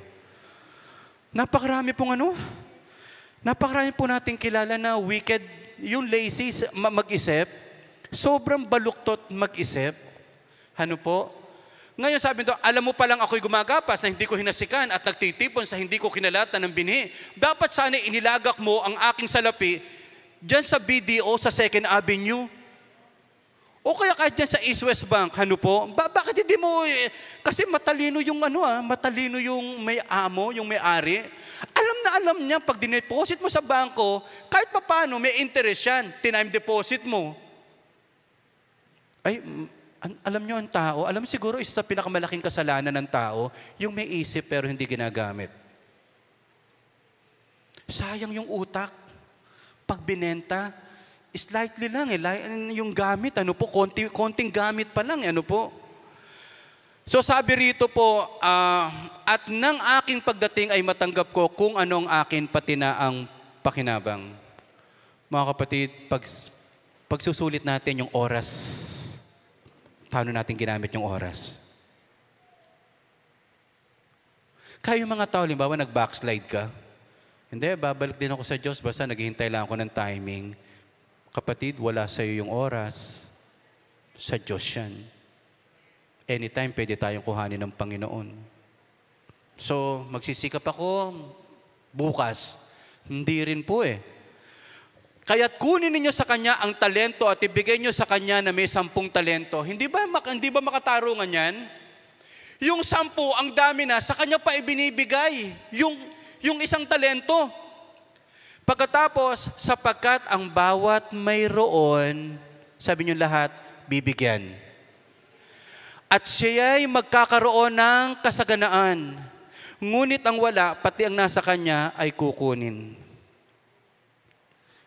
S5: Napakarami pong napakarami po nating kilala na wicked, yung lazy mag-isip, sobrang baluktot mag-isip. Ano po? Ngayon sabi nito, alam mo palang ako'y gumagapas na hindi ko hinasikan at nagtitipon sa hindi ko kinalatan ng binhi. Dapat sana inilagak mo ang aking salapi dyan sa BDO sa 2nd Avenue. O kaya kahit dyan sa East West Bank, ano po? Bakit hindi mo, kasi matalino yung matalino yung may-amo, yung may-ari. Alam na alam niya, pag dineposit mo sa bangko, kahit pa paano, may interest yan. Time deposit mo. Ay, alam nyo ang tao, alam siguro isa sa pinakamalaking kasalanan ng tao, yung may isip pero hindi ginagamit. Sayang yung utak. Pag binenta, slightly lang yung gamit, konting gamit pa lang, So sabi rito po, at nang aking pagdating ay matanggap ko kung anong akin pati na ang pakinabang. Mga kapatid, pagsusulit natin yung oras, paano natin ginamit yung oras? Kayo mga tao, limbawa nag-backslide ka. Hindi, babalik din ako sa Diyos, basta naghihintay lang ako ng timing. Kapatid, wala sa iyo yung oras. Sa Diyos yan. Anytime pwede tayong kuhanin ng Panginoon. So, magsisikap ako bukas. Hindi rin po Kaya't kunin ninyo sa Kanya ang talento at ibigay nyo sa Kanya na may 10 talento. Hindi ba makatarungan yan? Yung 10, ang dami na, sa Kanya pa ibinibigay. Yung 1 talento. Pagkatapos, sapagkat ang bawat mayroon, sabi nyo lahat, bibigyan. At siya'y magkakaroon ng kasaganaan. Ngunit ang wala, pati ang nasa Kanya, ay kukunin.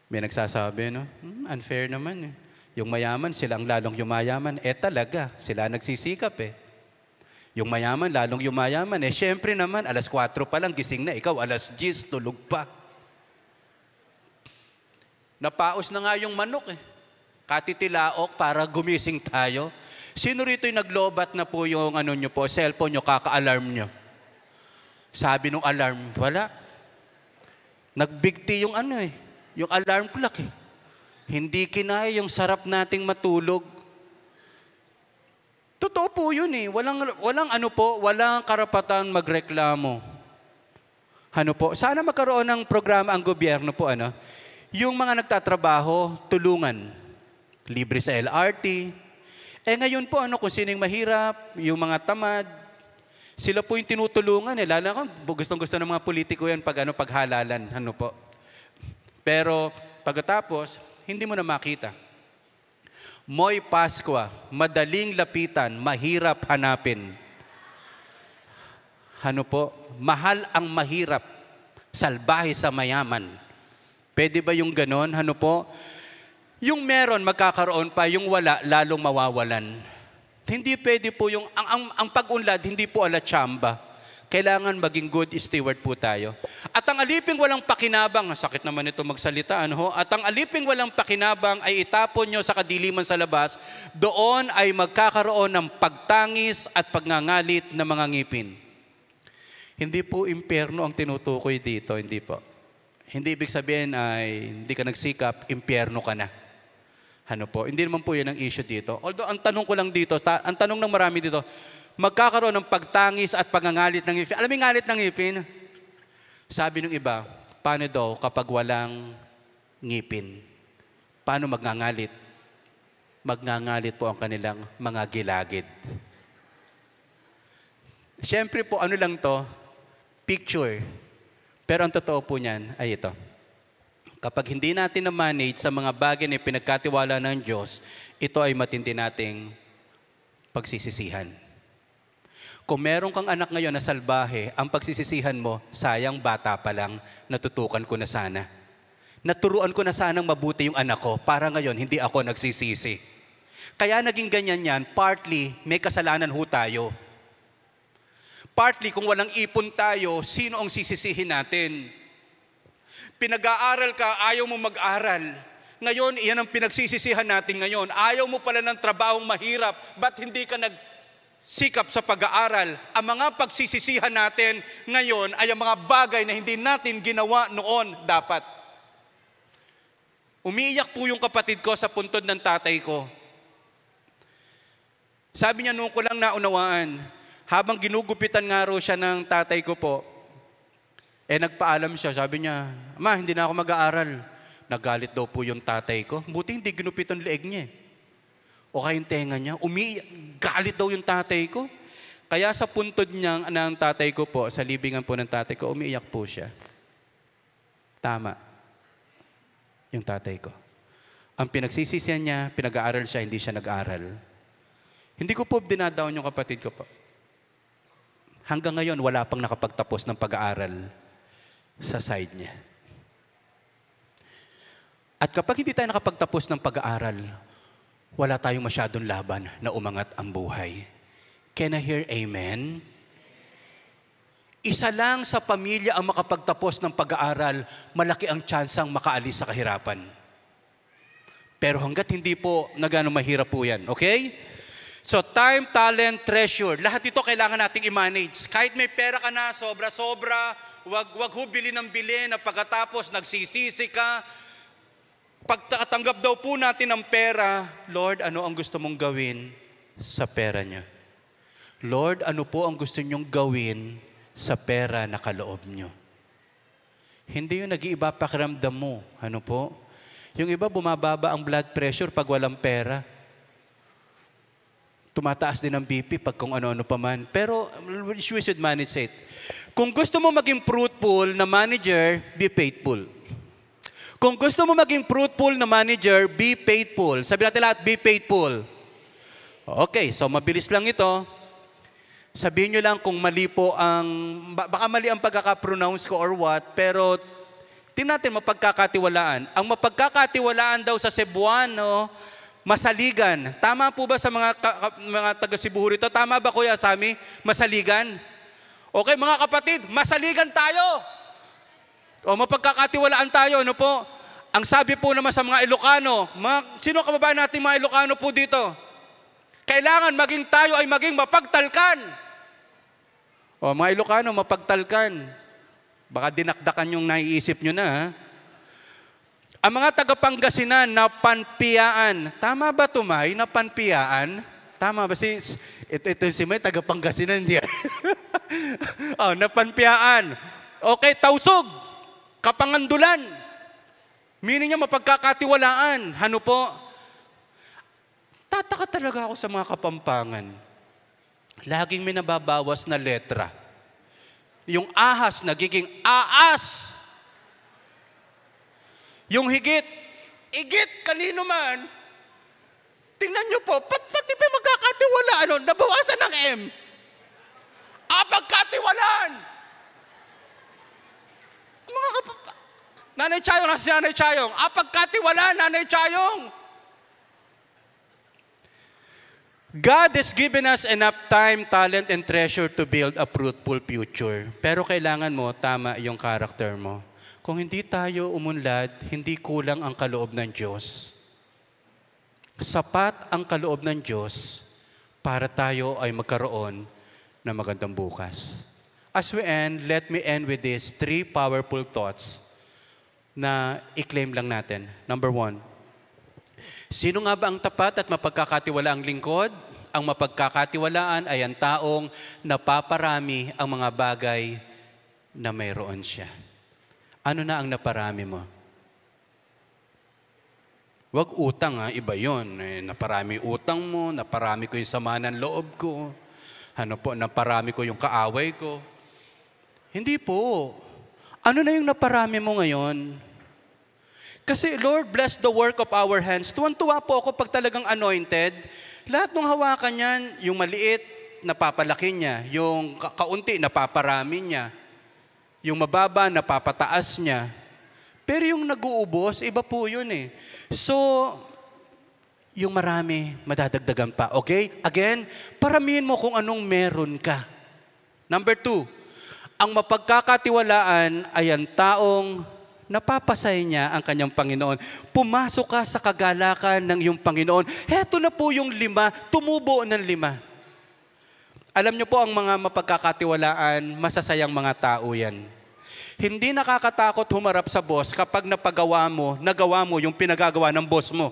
S5: May nagsasabi, unfair naman Yung mayaman, sila ang lalong yumayaman. Talaga, sila nagsisikap Yung mayaman, lalong yumayaman. Syempre naman, alas 4 pa lang, gising na. Ikaw, alas 10, tulog pa. Napaos na nga yung manok Katitilaok para gumising tayo. Sino rito yung naglobat na po yung nyo po, cellphone nyo, kaka-alarm nyo? Sabi nung alarm, wala. Nagbigti yung yung alarm clock Hindi kinaya yung sarap nating matulog. Totoo po yun Walang karapatan magreklamo. Sana magkaroon ng programa ang gobyerno po, yung mga nagtatrabaho, tulungan. Libre sa LRT. Ngayon po, kung sinong mahirap, yung mga tamad, sila po yung tinutulungan. Lalo gustong-gusto ng mga politiko yan paghalalan. Pero pagkatapos, hindi mo na makita. Moy Pascua, madaling lapitan, mahirap hanapin. Mahal ang mahirap, salbahe sa mayaman. Pwede ba yung ganon? Yung meron magkakaroon pa, yung wala lalong mawawalan. Hindi pwede po ang pag-unlad, hindi po ala tsamba. Kailangan maging good steward po tayo. At ang aliping walang pakinabang, sakit naman ito magsalita, At ang aliping walang pakinabang ay itapon nyo sa kadiliman sa labas, doon ay magkakaroon ng pagtangis at pagngangalit ng mga ngipin. Hindi po impyerno ang tinutukoy dito, hindi po. Hindi ibig sabihin ay hindi ka nagsikap, impyerno ka na. Hindi naman po yan ang issue dito. Although ang tanong ko lang dito, ang tanong ng marami dito, magkakaroon ng pagtangis at pagngangalit ng ngipin. Alam mo yung ngalit ng ngipin? Sabi ng iba, paano daw kapag walang ngipin? Paano magngangalit? Magngangalit po ang kanilang mga gilagid. Siyempre po, lang to? Picture. Pero ang totoo po niyan ay ito. Kapag hindi natin na-manage sa mga bagay na pinagkatiwala ng Diyos, ito ay matindi nating pagsisisihan. Kung meron kang anak ngayon na salbahe, ang pagsisisihan mo, sayang bata pa lang, natutukan ko na sana. Naturuan ko na sanang mabuti yung anak ko, para ngayon hindi ako nagsisisi. Kaya naging ganyan yan, partly may kasalanan ho tayo. partly kung walang ipon tayo, sino ang sisisihin natin? Pinag-aaral ka, ayaw mo mag-aral. Ngayon, iyan ang pinagsisisihan natin ngayon. Ayaw mo pala ng trabahong mahirap, ba't hindi ka nagsikap sa pag-aaral? Ang mga pagsisisihan natin ngayon ay ang mga bagay na hindi natin ginawa noon dapat. Umiiyak po yung kapatid ko sa puntod ng tatay ko. Sabi niya, noon ko lang naunawaan, habang ginugupitan nga raw siya ng tatay ko po, nagpaalam siya. Sabi niya, "Ma, hindi na ako mag-aaral." Nagalit daw po yung tatay ko. Buti hindi ginupit ang leeg niya. O kaya yung tenga niya. Galit daw yung tatay ko. Kaya sa puntod niya ng tatay ko po, sa libingan po ng tatay ko, umiiyak po siya. Tama. Yung tatay ko. Ang pinagsisisihan niya, pinag-aaral siya, hindi siya nag-aaral. Hindi ko po dinadaon yung kapatid ko po. Hanggang ngayon, wala pang nakapagtapos ng pag-aaral sa side niya. At kapag hindi tayo nakapagtapos ng pag-aaral, wala tayong masyadong laban na umangat ang buhay. Can I hear amen? Isa lang sa pamilya ang makapagtapos ng pag-aaral, malaki ang tsansang makaalis sa kahirapan. Pero hanggat hindi po, nagano mahirap po yan. Okay? So, time, talent, treasure. Lahat ito kailangan nating i-manage. Kahit may pera ka na, sobra-sobra, wag ho bili ng bili na pagkatapos nagsisisi ka. Pagtanggap daw po natin ng pera, Lord, ano ang gusto mong gawin sa pera niya? Lord, ano po ang gusto niyong gawin sa pera na kaloob niyo? Hindi yung nag-iiba pakiramdam mo. Ano po? Yung iba bumababa ang blood pressure pag walang pera. Tumataas din ang BP pag kung ano-ano pa man. Pero we should manage it. Kung gusto mo maging fruitful na manager, be faithful. Kung gusto mo maging fruitful na manager, be faithful. Sabi natin lahat, be faithful. Okay, so mabilis lang ito. Sabihin nyo lang kung mali po ang, baka mali ang pagkaka-pronounce ko or what, pero tingnan natin mapagkakatiwalaan. Ang mapagkakatiwalaan daw sa Cebuano, masaligan. Tama po ba sa mga taga-Cebu rito? Tama ba Kuya Sammy? Masaligan? Okay, mga kapatid, masaligan tayo. O mapagkakatiwalaan tayo, ano po? Ang sabi po naman sa mga Ilocano, sino kababayan natin mga Ilocano po dito? Kailangan maging tayo ay maging mapagtalkan. O mga Ilocano, mapagtalkan. Baka dinakdakan yung naiisip nyo na, ha? Ang mga taga-Pangasinan na panpiyaan. Tama ba Tumay na panpiyaan? Tama ba? Ito si May taga-Pangasinan. Napanpiyaan. Okay, tausog. Kapangandulan. Meaning niya mapagkakatiwalaan. Ano po? Tataka talaga ako sa mga Kapampangan. Laging may nababawas na letra. Yung ahas nagiging aas. Yung higit, igit kanino man. Tingnan nyo po, pati pa magkakatiwalaan, nabawasan ng M. Pagkatiwalaan. Mga Nanay Chayong, nasa si Nanay Chayong. Pagkatiwalaan, Nanay Chayong. God has given us enough time, talent, and treasure to build a fruitful future. Pero kailangan mo, tama yung karakter mo. Kung hindi tayo umunlad, hindi kulang ang kaloob ng Diyos. Sapat ang kaloob ng Diyos para tayo ay magkaroon ng magandang bukas. As we end, let me end with these 3 powerful thoughts na i-claim lang natin. Number 1, sino nga ba ang tapat at mapagkakatiwalaang lingkod? Ang mapagkakatiwalaan ay ang taong napaparami ang mga bagay na mayroon siya. Ano na ang naparami mo? Huwag utang iba yun. Naparami utang mo, naparami ko yung sama ng loob ko. Ano po, naparami ko yung kaaway ko. Hindi po. Ano na yung naparami mo ngayon? Kasi Lord, bless the work of our hands. Tuwan-tuwa po ako pag talagang anointed. Lahat ng hawakan niyan, yung maliit, napapalaki niya. Yung kaunti, napaparami niya. Yung mababa, napapataas niya. Pero yung nag-uubos, iba po yun eh. So, yung marami, madadagdagan pa. Okay? Again, paramihin mo kung anong meron ka. Number 2, ang mapagkakatiwalaan ay ang taong napapasaya niya ang kanyang Panginoon. Pumasok ka sa kagalakan ng iyong Panginoon. Heto na po yung 5, tumubo ng 5. Alam niyo po ang mga mapagkakatiwalaan, masasayang mga tao yan. Hindi nakakatakot humarap sa boss kapag nagawa mo yung pinagagawa ng boss mo.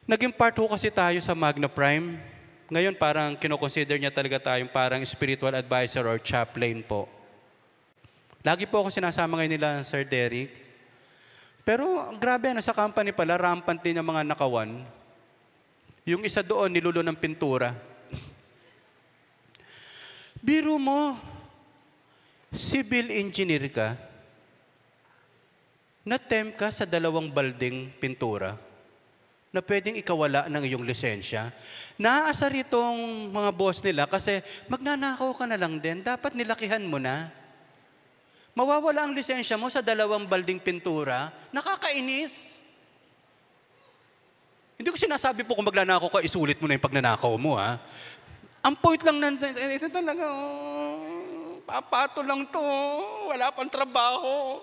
S5: Naging part ho kasi tayo sa Magna Prime. Ngayon parang kinoconsider niya talaga tayong parang spiritual advisor or chaplain po. Lagi po ako sinasama ngayon nila, Sir Derek. Pero grabe, sa company pala, rampant din ang mga nakawan. Yung isa doon, nilulo ng pintura. Biro mo, civil engineer ka, na-tempt ka sa 2 balding pintura na pwedeng ikawala ng iyong lisensya. Naaasar itong mga boss nila kasi magnanakaw ka na lang din, dapat nilakihan mo na. Mawawala ang lisensya mo sa 2 balding pintura, nakakainis. Hindi ko sinasabi po kung magnanakaw ka, isulit mo na yung pagnanakaw mo, ha? Ang point lang ito talaga, papato lang to, wala pang trabaho.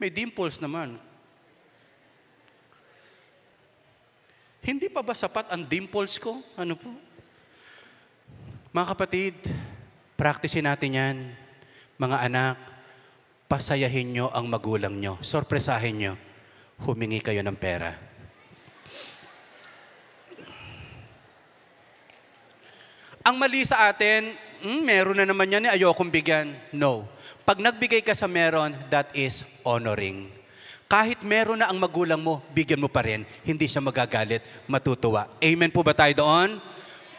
S5: May dimples naman. Hindi pa ba sapat ang dimples ko? Ano po? Mga kapatid, practicein natin yan. Mga anak, pasayahin nyo ang magulang nyo. Sorpresahin nyo. Humingi kayo ng pera. Ang mali sa atin, meron na naman yan, ayokong bigyan. No. Pag nagbigay ka sa meron, that is honoring. Kahit meron na ang magulang mo, bigyan mo pa rin. Hindi siya magagalit, matutuwa. Amen po ba tayo doon?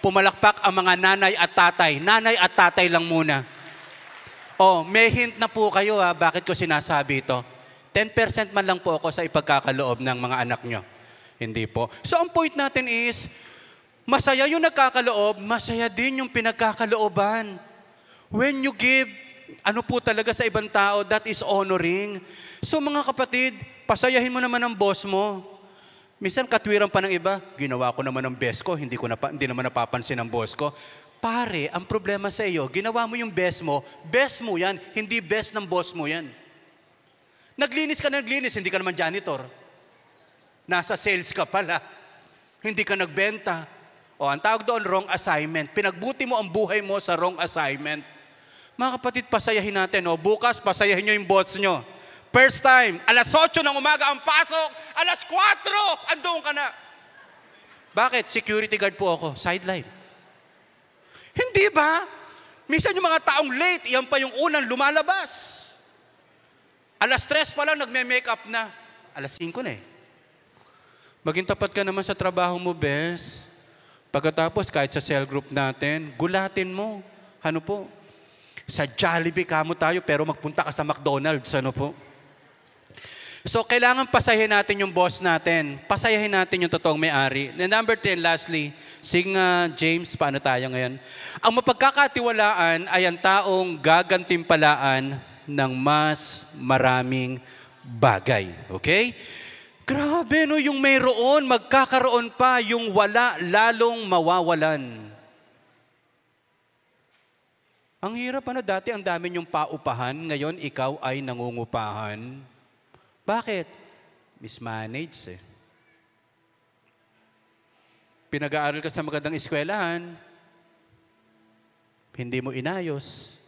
S5: Pumalakpak ang mga nanay at tatay. Nanay at tatay lang muna. May hint na po kayo, bakit ko sinasabi ito. 10% man lang po ako sa ipagkakaloob ng mga anak nyo. Hindi po. So ang point natin is, masaya yung nagkakaloob, masaya din yung pinagkakalooban. When you give, ano po talaga sa ibang tao, that is honoring. So mga kapatid, pasayahin mo naman ang boss mo. Minsan katwiran pa ng iba, ginawa ko naman ang best ko, hindi naman napapansin ang boss ko. Pare, ang problema sa iyo, ginawa mo yung best mo yan, hindi best ng boss mo yan. Naglinis ka, hindi ka naman janitor. Nasa sales ka pala, hindi ka nagbenta. Ang tawag doon, wrong assignment. Pinagbuti mo ang buhay mo sa wrong assignment. Mga kapatid, pasayahin natin. Bukas, pasayahin nyo yung boss nyo. First time, alas 8 ng umaga ang pasok, alas 4, andoon ka na. Bakit? Security guard po ako, sideline. Hindi ba? Minsan yung mga taong late, iyan pa yung unang lumalabas. Alas 3 pa lang, nagme-makeup na. Alas 5 na eh. Maging tapat ka naman sa trabaho mo, bes. Pagkatapos, kahit sa cell group natin, gulatin mo. Ano po? Sa Jollibee kamo tayo, pero magpunta ka sa McDonald's. Ano po? So, kailangan pasayahin natin yung boss natin. Pasayahin natin yung totoong may-ari. And number 10, lastly, James, paano tayo ngayon? Ang mapagkakatiwalaan ay ang taong gagantimpalaan ng mas maraming bagay. Okay? Grabe, no? Yung mayroon, magkakaroon pa. Yung wala, lalong mawawalan. Ang hirap, dati ang dami niyong paupahan, ngayon ikaw ay nangungupahan. Bakit? Mismanage Pinag-aaral ka sa magandang eskwelahan, hindi mo inayos.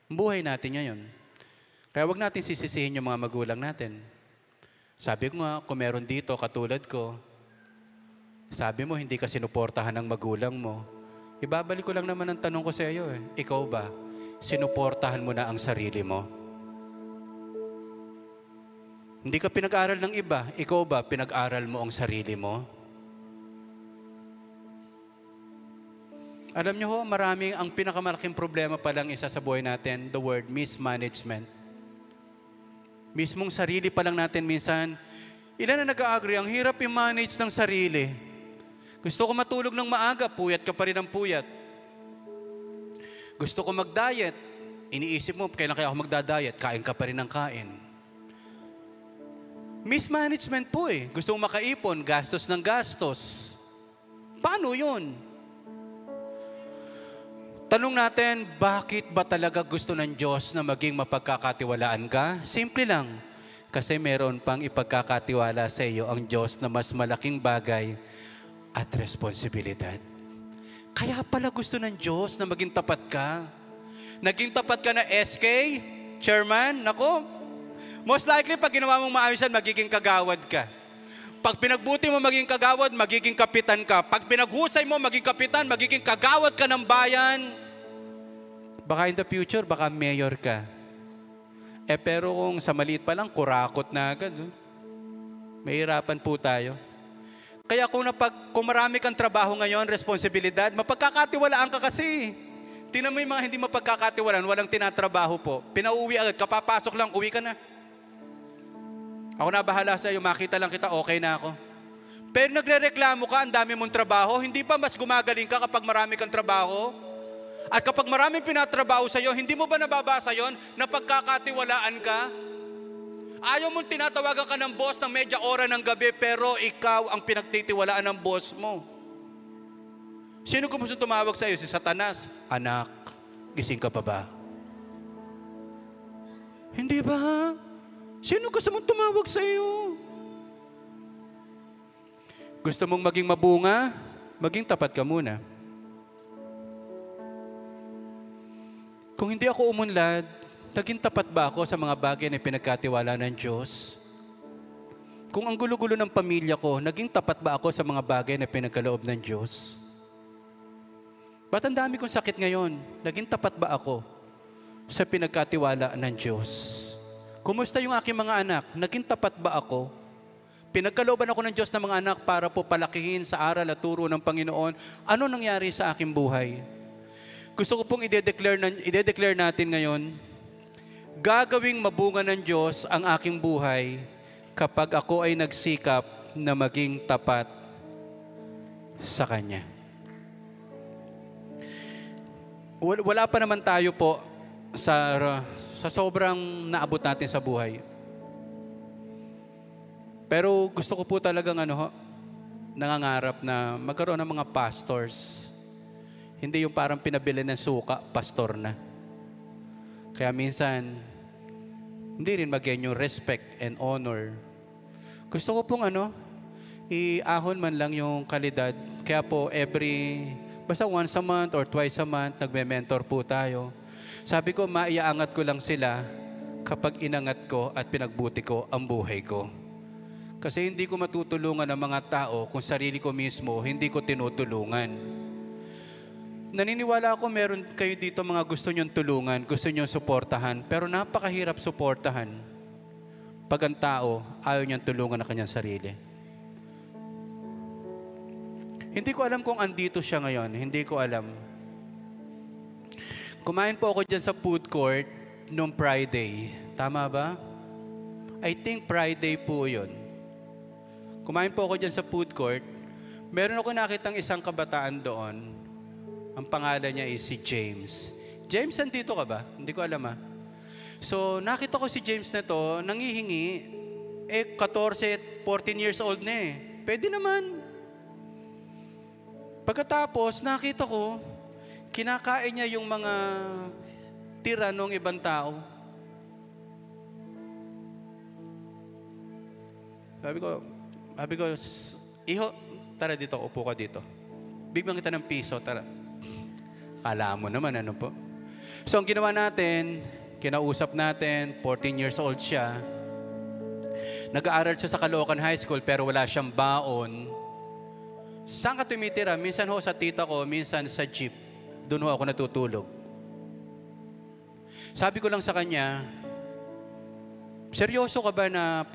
S5: Buhay natin ngayon. Kaya wag natin sisisihin yung mga magulang natin. Sabi ko nga, kung meron dito, katulad ko, sabi mo, hindi ka sinuportahan ng magulang mo. Ibabalik ko lang naman ang tanong ko sa iyo. Ikaw ba, sinuportahan mo na ang sarili mo? Hindi ka pinag-aral ng iba. Ikaw ba, pinag-aral mo ang sarili mo? Alam niyo maraming ang pinakamalaking problema pa lang isa sa buhay natin, the word mismanagement. Mismong sarili pa lang natin minsan, ilan na nag-agree, ang hirap i-manage ng sarili. Gusto ko matulog ng maaga, puyat ka pa rin ng puyat. Gusto ko mag-diet, iniisip mo, kailan kaya ako magda-diet, kain ka pa rin ng kain. Mismanagement po Gusto mong makaipon, gastos ng gastos. Paano yun? Tanong natin, bakit ba talaga gusto ng Diyos na maging mapagkakatiwalaan ka? Simple lang. Kasi meron pang ipagkakatiwala sa iyo ang Diyos na mas malaking bagay at responsibilidad. Kaya pala gusto ng Diyos na maging tapat ka. Naging tapat ka na SK, chairman, nako, most likely pag ginawa mong maayos yan, magiging kagawad ka. Pag pinagbuti mo maging kagawad, magiging kapitan ka. Pag pinaghusay mo maging kapitan, magiging kagawad ka ng bayan. Baka in the future, baka mayor ka. Pero kung sa maliit pa lang, kurakot na agad. Mahirapan po tayo. Kaya kung marami kang trabaho ngayon, responsibilidad, mapagkakatiwalaan ka kasi. Tingnan mo yung mga hindi mapagkakatiwalaan, walang tinatrabaho po. Pinauwi agad, kapapasok lang, uwi ka na. Ako na bahala sa iyo, makita lang kita, okay na ako. Pero nagrereklamo ka, ang dami mong trabaho, hindi pa mas gumagaling ka kapag marami kang trabaho? At kapag maraming pinatrabaho sa iyo, hindi mo ba nababasa yon na pagkakatiwalaan ka? Ayaw mong tinatawagan ka ng boss ng medya ora ng gabi, pero ikaw ang pinagtitiwalaan ng boss mo. Sino gusto tumawag sa iyo? Si Satanas. Anak, gising ka pa ba? Hindi ba? Sino gusto mong tumawag sa iyo? Gusto mong maging mabunga? Maging tapat ka muna. Kung hindi ako umunlad, naging tapat ba ako sa mga bagay na pinagkatiwala ng Diyos? Kung ang gulo-gulo ng pamilya ko, naging tapat ba ako sa mga bagay na pinagkaloob ng Diyos? Ba't ang dami kong sakit ngayon? Naging tapat ba ako sa pinagkatiwala ng Diyos? Kumusta yung aking mga anak? Naging tapat ba ako? Pinagkalooban ako ng Diyos ng mga anak para po palakihin sa aral at turo ng Panginoon. Ano nangyari sa aking buhay? Gusto ko pong i-declare natin ngayon, gagawing mabunga ng Diyos ang aking buhay kapag ako ay nagsikap na maging tapat sa Kanya. Wala pa naman tayo po sa sobrang naabot natin sa buhay. Pero gusto ko po talagang nangangarap na magkaroon ng mga pastors. Hindi yung parang pinabili ng suka, pastor na. Kaya minsan, hindi rin magyan yung respect and honor. Gusto ko pong iahon man lang yung kalidad. Kaya po basta once a month or twice a month, nagme-mentor po tayo. Sabi ko, maiaangat ko lang sila kapag inangat ko at pinagbuti ko ang buhay ko. Kasi hindi ko matutulungan ang mga tao kung sarili ko mismo, hindi ko tinutulungan. Naniniwala ako meron kayo dito mga gusto nyong tulungan, gusto nyong suportahan, pero napakahirap suportahan pag ang tao ayaw niyang tulungan ang kanyang sarili. Hindi ko alam kung andito siya ngayon, hindi ko alam. Kumain po ako dyan sa food court noong Friday. Tama ba? I think Friday po yun. Kumain po ako dyan sa food court. Meron ako nakitang isang kabataan doon. Ang pangalan niya is si James. James, andito ka ba? Hindi ko alam So, nakita ko si James na to, nangihingi. 14, 14 years old na Pwede naman. Pagkatapos, nakita ko, kinakain niya yung mga tira ng ibang tao. Sabi ko, iho, tara dito, upo ka dito. Bigyan kita ng piso, tara. Kala mo naman, po. So, ang ginawa natin, kinausap natin, 14 years old siya. Nag-aaral siya sa Caloocan High School, pero wala siyang baon. Saan ka tumitira? Minsan ho sa tita ko, minsan sa jeep. Doon ho ako natutulog. Sabi ko lang sa kanya, seryoso ka ba na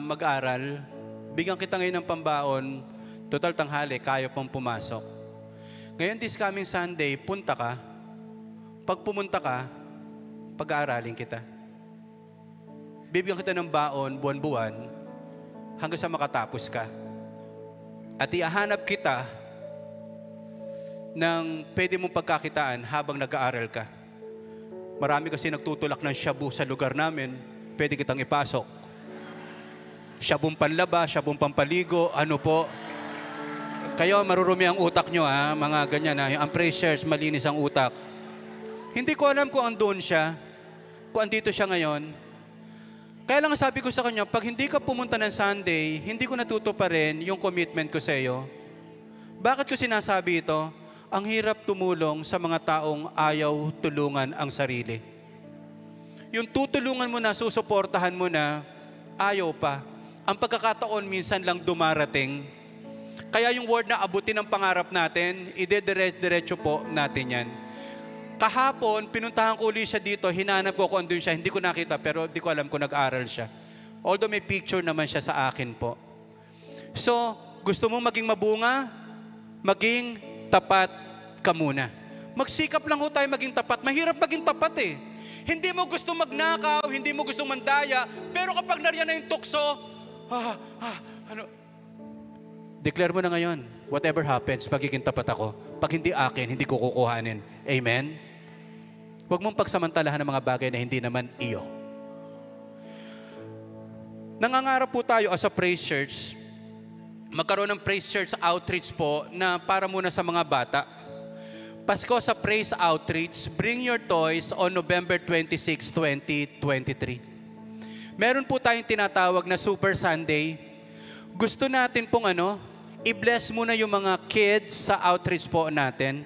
S5: mag-aral? Bigyan kita ngayon ng pambaon, total tanghali, kaya pang pumasok. Ngayon, this coming Sunday, punta ka. Pag pumunta ka, pag-aaralin kita. Bibigyan kita ng baon, buwan-buwan, hanggang sa makatapos ka. At ihahanap kita ng pwede mong pagkakitaan habang nag-aaral ka. Marami kasi nagtutulak ng shabu sa lugar namin, pwede kitang ipasok. Shabong panlaba, shabong pampaligo, po. Kayo, marurumi ang utak nyo, ha? Mga ganyan, ha? Ang praise shares, malinis ang utak. Hindi ko alam kung andun siya, kung andito siya ngayon. Kaya lang sabi ko sa kanya, pag hindi ka pumunta ng Sunday, hindi ko natuto pa rin yung commitment ko sa iyo. Bakit ko sinasabi ito? Ang hirap tumulong sa mga taong ayaw tulungan ang sarili. Yung tutulungan mo na, susuportahan mo na, ayaw pa. Ang pagkakataon minsan lang dumarating. Kaya yung word na abutin ang pangarap natin, ide-diretso po natin yan. Kahapon, pinuntahan ko ulit siya dito, hinanap ko kung andun siya, hindi ko nakita pero di ko alam kung nag-aral siya. Although may picture naman siya sa akin po. So, gusto mong maging mabunga? Maging tapat ka muna. Magsikap lang ho tayo maging tapat. Mahirap maging tapat eh. Hindi mo gusto magnakaw, hindi mo gusto mandaya, pero kapag nariyan na yung tukso, declare mo na ngayon, whatever happens, magiging tapat ako. Pag hindi akin, hindi ko kukuhanin. Amen? Huwag mong pagsamantalahan ng mga bagay na hindi naman iyo. Nangangarap po tayo as a praise church, magkaroon ng praise church outreach po na para muna sa mga bata. Pasko sa praise outreach, bring your toys on November 26, 2023. Meron po tayong tinatawag na Super Sunday. Gusto natin pong i-bless muna yung mga kids sa outreach po natin.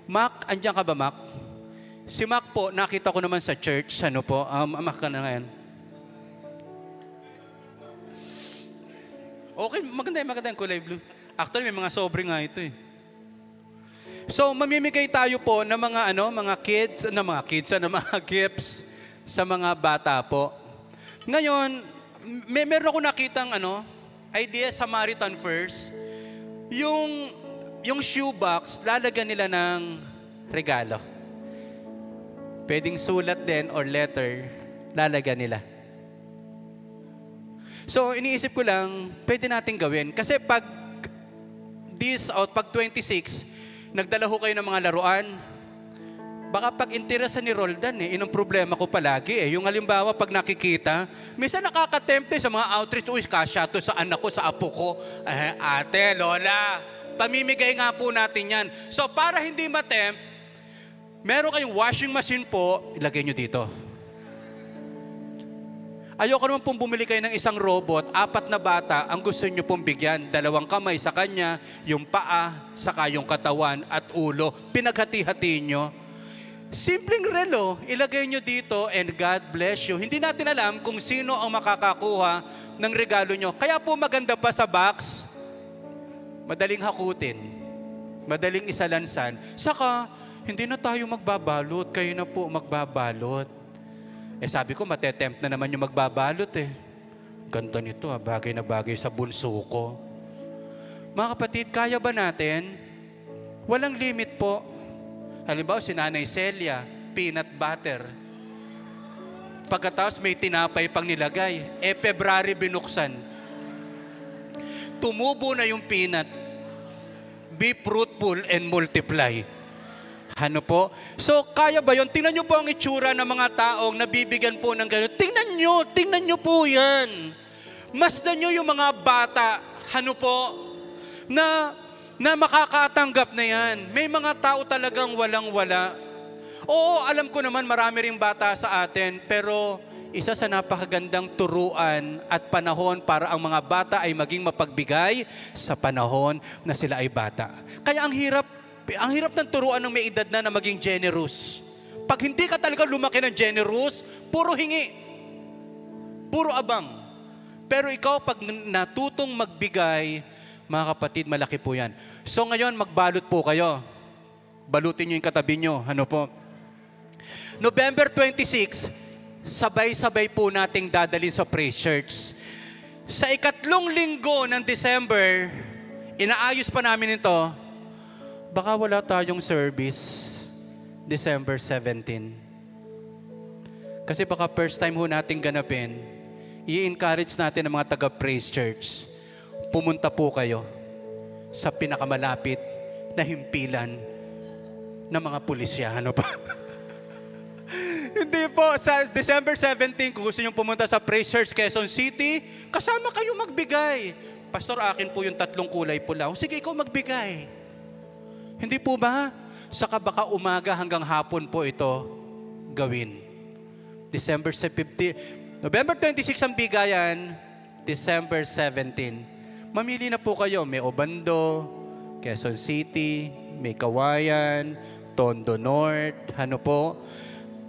S5: Mac, andyan ka ba, Mac? Si Mac po, nakita ko naman sa church. Mac ka na ngayon. Okay, maganda yung kulay blue. Actually, may mga sobre nga ito eh. So, mamimigay tayo po ng mga gifts sa mga bata po. Ngayon, meron ako nakitang idea, Samaritan First. Yung shoebox, lalagyan nila ng regalo. Pwedeng sulat din or letter, lalagyan nila. So, iniisip ko lang, pwede natin gawin. Kasi pag 26, nagdala ho kayo ng mga laruan, baka pag interesan ni Roldan inong problema ko palagi Yung halimbawa, pag nakikita, minsan nakakatempte sa mga outreach, uy, kasya to sa anak ko, sa apo ko. Ate, lola, pamimigay nga po natin yan. So, para hindi matempt, meron kayong washing machine po, ilagay nyo dito. Ayoko naman pong bumili kayo ng isang robot, 4 na bata, ang gusto nyo pong bigyan, 2 kamay sa kanya, yung paa, saka yung katawan at ulo, pinaghati-hati nyo. Simpleng relo, ilagay nyo dito and God bless you. Hindi natin alam kung sino ang makakakuha ng regalo nyo. Kaya po maganda pa sa box, madaling hakutin, madaling isalansan, saka hindi na tayo magbabalot, kayo na po magbabalot. Sabi ko, matetempt na naman yung magbabalot Ganda nito, bagay na bagay sa bunso ko. Mga kapatid, kaya ba natin? Walang limit po. Halimbawa, si Nanay Celia, peanut butter. Pagkatapos may tinapay pang nilagay. February binuksan. Tumubo na yung peanut. Be fruitful and multiply. So, kaya ba yun? Tingnan nyo po ang itsura ng mga taong nabibigyan po ng gano'n. Tingnan nyo po yan. Masdan nyo yung mga bata, na makakatanggap na yan. May mga tao talagang walang-wala. Oo, alam ko naman marami ring bata sa atin, pero isa sa napakagandang turuan at panahon para ang mga bata ay maging mapagbigay sa panahon na sila ay bata. Kaya ang hirap ng turuan ng may edad na maging generous. Pag hindi ka talaga lumaki ng generous, puro hingi. Puro abang. Pero ikaw, pag natutong magbigay, mga kapatid, malaki po yan. So ngayon, magbalot po kayo. Balutin nyo yung katabi nyo. November 26, sabay-sabay po nating dadalhin sa praise church. Sa 2 linggo ng December, inaayos pa namin ito, baka wala tayong service December 17. Kasi baka first time ho natin ganapin, i-encourage natin ang mga taga-praise church. Pumunta po kayo sa pinakamalapit na himpilan ng mga pulisya. Hindi po, sa December 17, kung gusto nyo pumunta sa Praise Church Quezon City, kasama kayo magbigay. Pastor, akin po yung 3 kulay pula. O sige, ikaw magbigay. Hindi po ba? Saka baka umaga hanggang hapon po ito gawin. November 26 ang bigayan, December 17. Mamili na po kayo. May Obando, Quezon City, may Kawayan, Tondo North,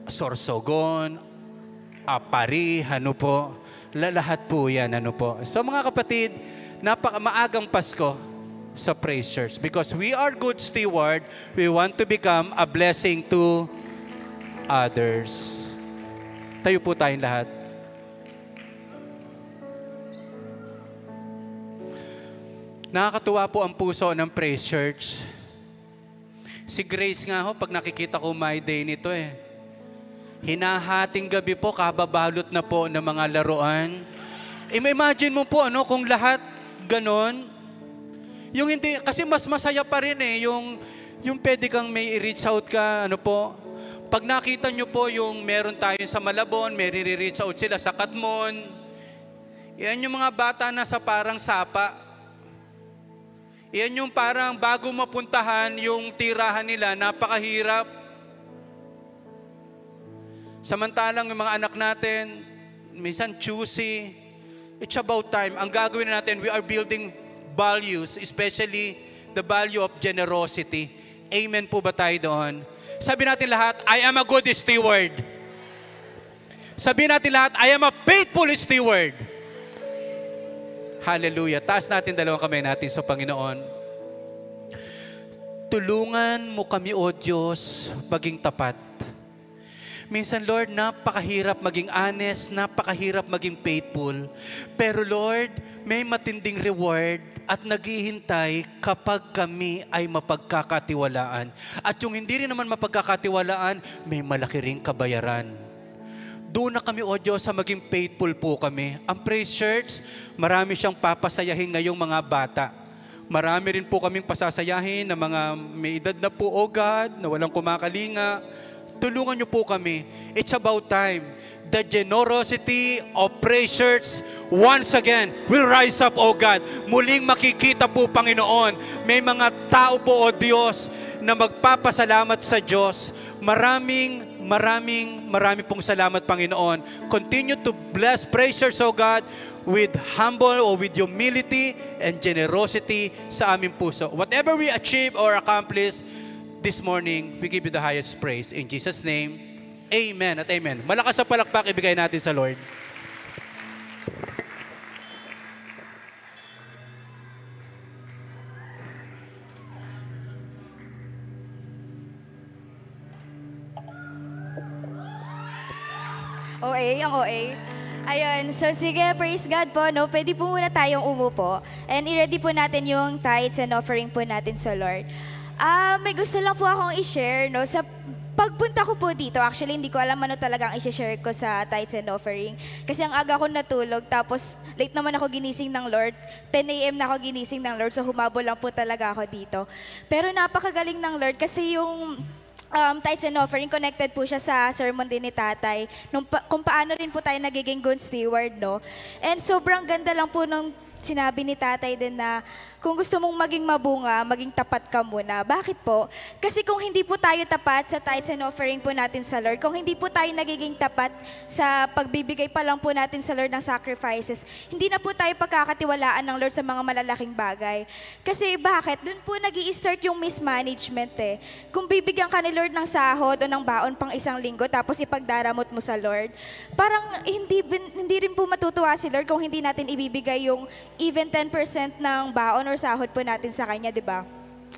S5: Sorsogon, Apari, lahat po yan, So mga kapatid, maagang Pasko sa Praise Church because we are good steward. We want to become a blessing to others. Tayo po tayong lahat. Nakakatuwa po ang puso ng Praise Church. Si Grace nga pag nakikita ko my day nito hinahating gabi po, kababalot na po ng mga laruan. Imagine mo po kung lahat ganon. Yung hindi, kasi mas masaya pa rin yung pwede kang may i-reach out ka, Pag nakita nyo po yung meron tayo sa Malabon, may i-reach out sila sa Katmon. Yan yung mga bata na sa parang sapa. Yan yung parang bago mapuntahan yung tirahan nila, napakahirap. Samantalang yung mga anak natin, minsan choosy. It's about time. Ang gagawin natin, we are building values, especially the value of generosity. Amen po ba tayo doon? Sabi natin lahat, I am a good steward. Sabi natin lahat, I am a faithful steward. Hallelujah. Taas natin dalawang kamay natin sa Panginoon. Tulungan mo kami, O Diyos, maging tapat. Minsan, Lord, napakahirap maging honest, napakahirap maging faithful. Pero Lord, may matinding reward at naghihintay kapag kami ay mapagkakatiwalaan. At yung hindi rin naman mapagkakatiwalaan, may malaki ring kabayaran. Doon na kami, O Diyos, sa maging faithful po kami. Ang Praise Church, marami siyang papasayahin ngayong mga bata. Marami rin po kaming pasasayahin na mga may edad na po, O God, na walang kumakalinga. Tulungan niyo po kami. It's about time. The generosity of Praise Church once again will rise up, O God. Muling makikita po, Panginoon. May mga tao po, O Diyos, na magpapasalamat sa Diyos. Marami pong salamat, Panginoon. Continue to bless Praise Church, O God, with humble or with humility and generosity sa aming puso. Whatever we achieve or accomplish, this morning, we give you the highest praise. In Jesus' name, amen at amen. Malakas sa palakpak, ibigay natin sa Lord.
S6: OA, ang OA. Ayun, so sige, praise God po, no? Pwede po muna tayong umupo. And i-ready po natin yung tithes and offering po natin sa Lord. May gusto lang po akong i-share, no? Sa pagpunta ko po dito, actually hindi ko alam ano talagang i-share ko sa tithes and offering. Kasi ang aga ko natulog, tapos late naman ako ginising ng Lord. 10 a.m. na ako ginising ng Lord, so humabol lang po talaga ako dito. Pero napakagaling ng Lord kasi yung tithes and offering, connected po siya sa sermon din ni Tatay. Kung paano rin po tayo nagiging good steward, no? And sobrang ganda lang po nung sinabi ni Tatay din na kung gusto mong maging mabunga, maging tapat ka muna. Bakit po? Kasi kung hindi po tayo tapat sa tithes and offering po natin sa Lord, kung hindi po tayo nagiging tapat sa pagbibigay pa lang po natin sa Lord ng sacrifices, hindi na po tayo pagkakatiwalaan ng Lord sa mga malalaking bagay. Kasi bakit? Doon po nag-i-start yung mismanagement eh. Kung bibigyan ka ni Lord ng sahod o ng baon pang isang linggo tapos ipagdaramot mo sa Lord, parang hindi rin po matutuwa si Lord kung hindi natin ibibigay yung even 10% ng baon or sahod po natin sa Kanya, di ba?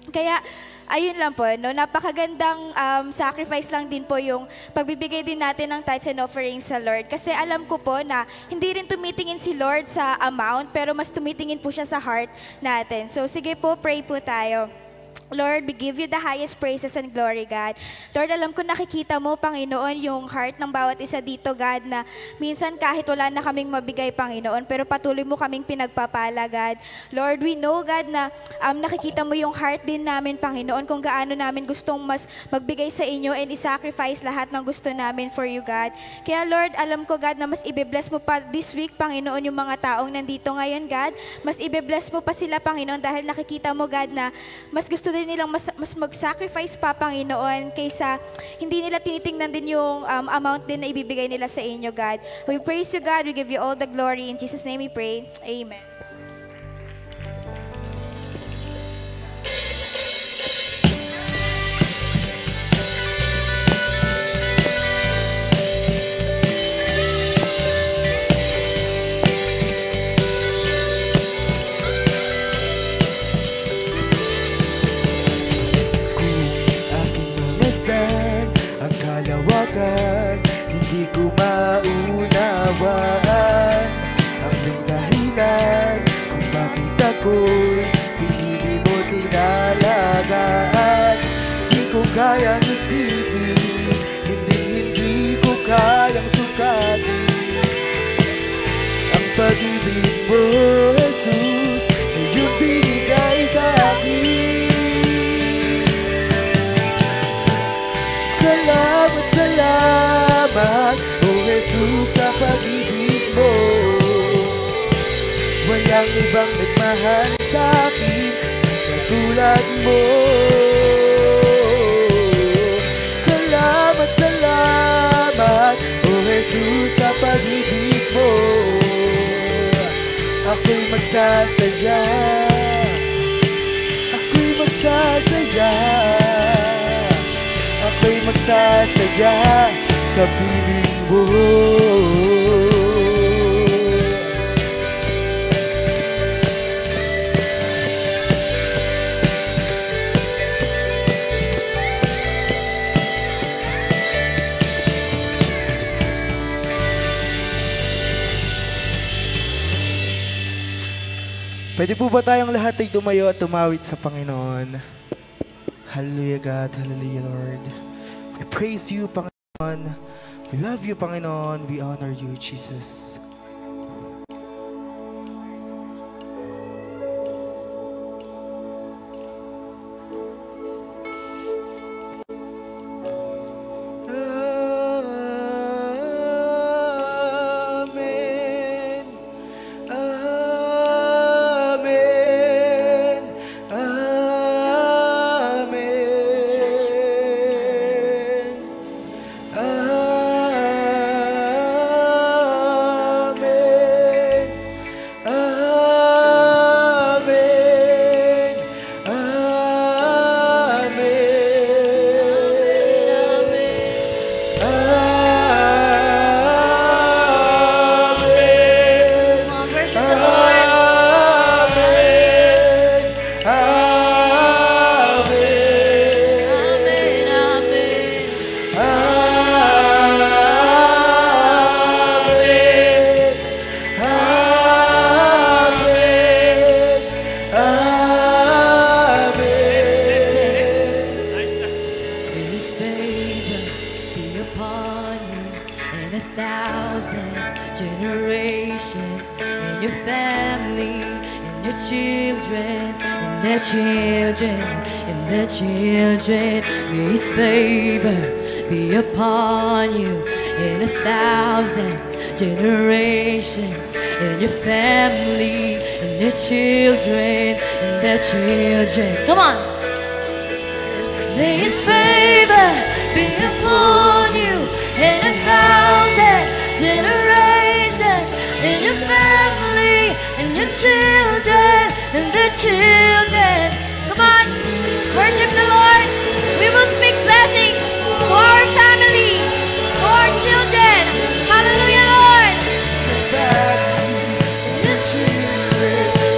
S6: Kaya, ayun lang po, no? Napakagandang sacrifice lang din po yung pagbibigay din natin ng tithes and offerings sa Lord. Kasi alam ko po na hindi rin tumitingin si Lord sa amount, pero mas tumitingin po siya sa heart natin. So sige po, pray po tayo. Lord, we give you the highest praises and glory, God. Lord, alam ko nakikita mo, Panginoon, yung heart ng bawat isa dito, God, na minsan kahit wala na kaming mabigay, Panginoon, pero patuloy mo kaming pinagpapala, God. Lord, we know, God, na nakikita mo yung heart din namin, Panginoon, kung gaano namin gustong mas magbigay sa inyo and isacrifice lahat ng gusto namin for you, God. Kaya, Lord, alam ko, God, na mas ibe-bless mo pa this week, Panginoon, yung mga taong nandito ngayon, God. Mas ibe-bless mo pa sila, Panginoon, dahil nakikita mo, God, na mas gusto din nilang mas mag-sacrifice pa, Panginoon, kaysa hindi nila tinitingnan din yung amount din na ibibigay nila sa inyo, God. We praise you, God. We give you all the glory. In Jesus' name we pray. Amen.
S2: Ang kalawakan, hindi ko maunawaan ang iyong dahilan kung bakit ako'y pinili mo tinalagaan. Di ko kayang isipin, hindi ko kayang sukatin ang pag-ibig mo, Jesus, na iyong binigay sa akin. Salamat, salamat, O Jesus, sa pag-ibig mo. Walang ibang nagmahal sa akin katulad mo. Salamat, salamat, O Jesus, sa pag-ibig mo. Ako'y magsasaya, ako'y magsasaya, ako'y magsasaya sa piling mo. Pwede po ba tayong lahat ay tumayo at tumawid sa Panginoon? Hallelujah, God. Hallelujah, Lord. We praise you, Panginoon. We love you, Panginoon. We honor you, Jesus.
S7: Children, may His favor be upon you in 1,000 generations, and your family, and your children, and their children. Come on! May His favor be upon you in 1,000 generations, and your family, and your children, and their children. Come on! Worship the Lord. We will speak blessing to our family, to our children. Hallelujah, Lord.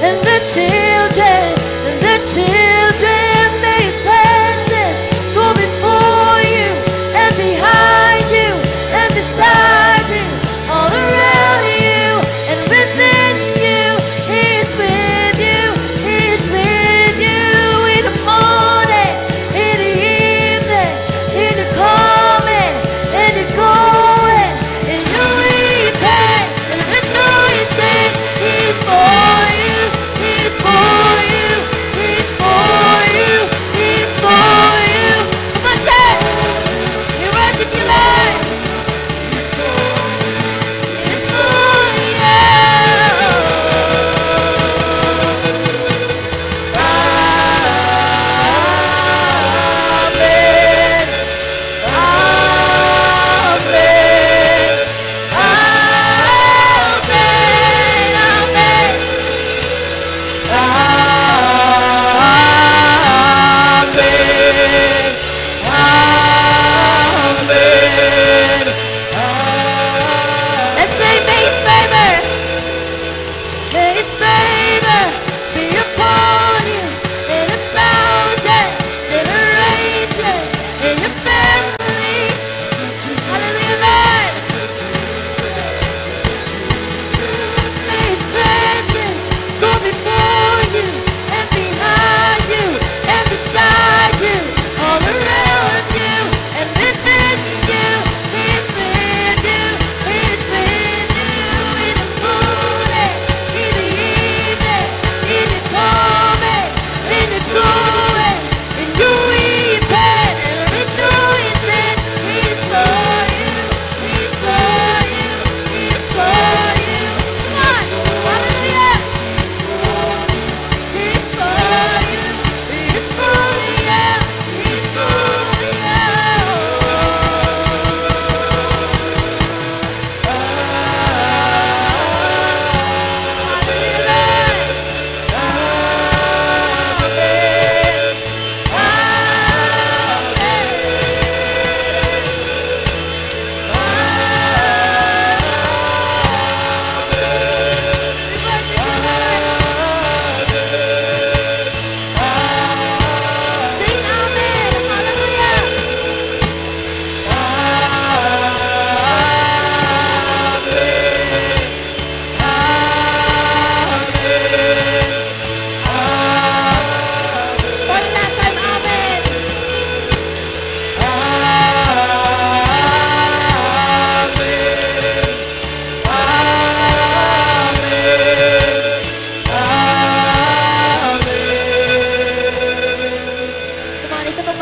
S7: And the children, and the children, may His presence go before you, and behind you, and beside you, all around you, and within you. He is with you. He is with you in the morning.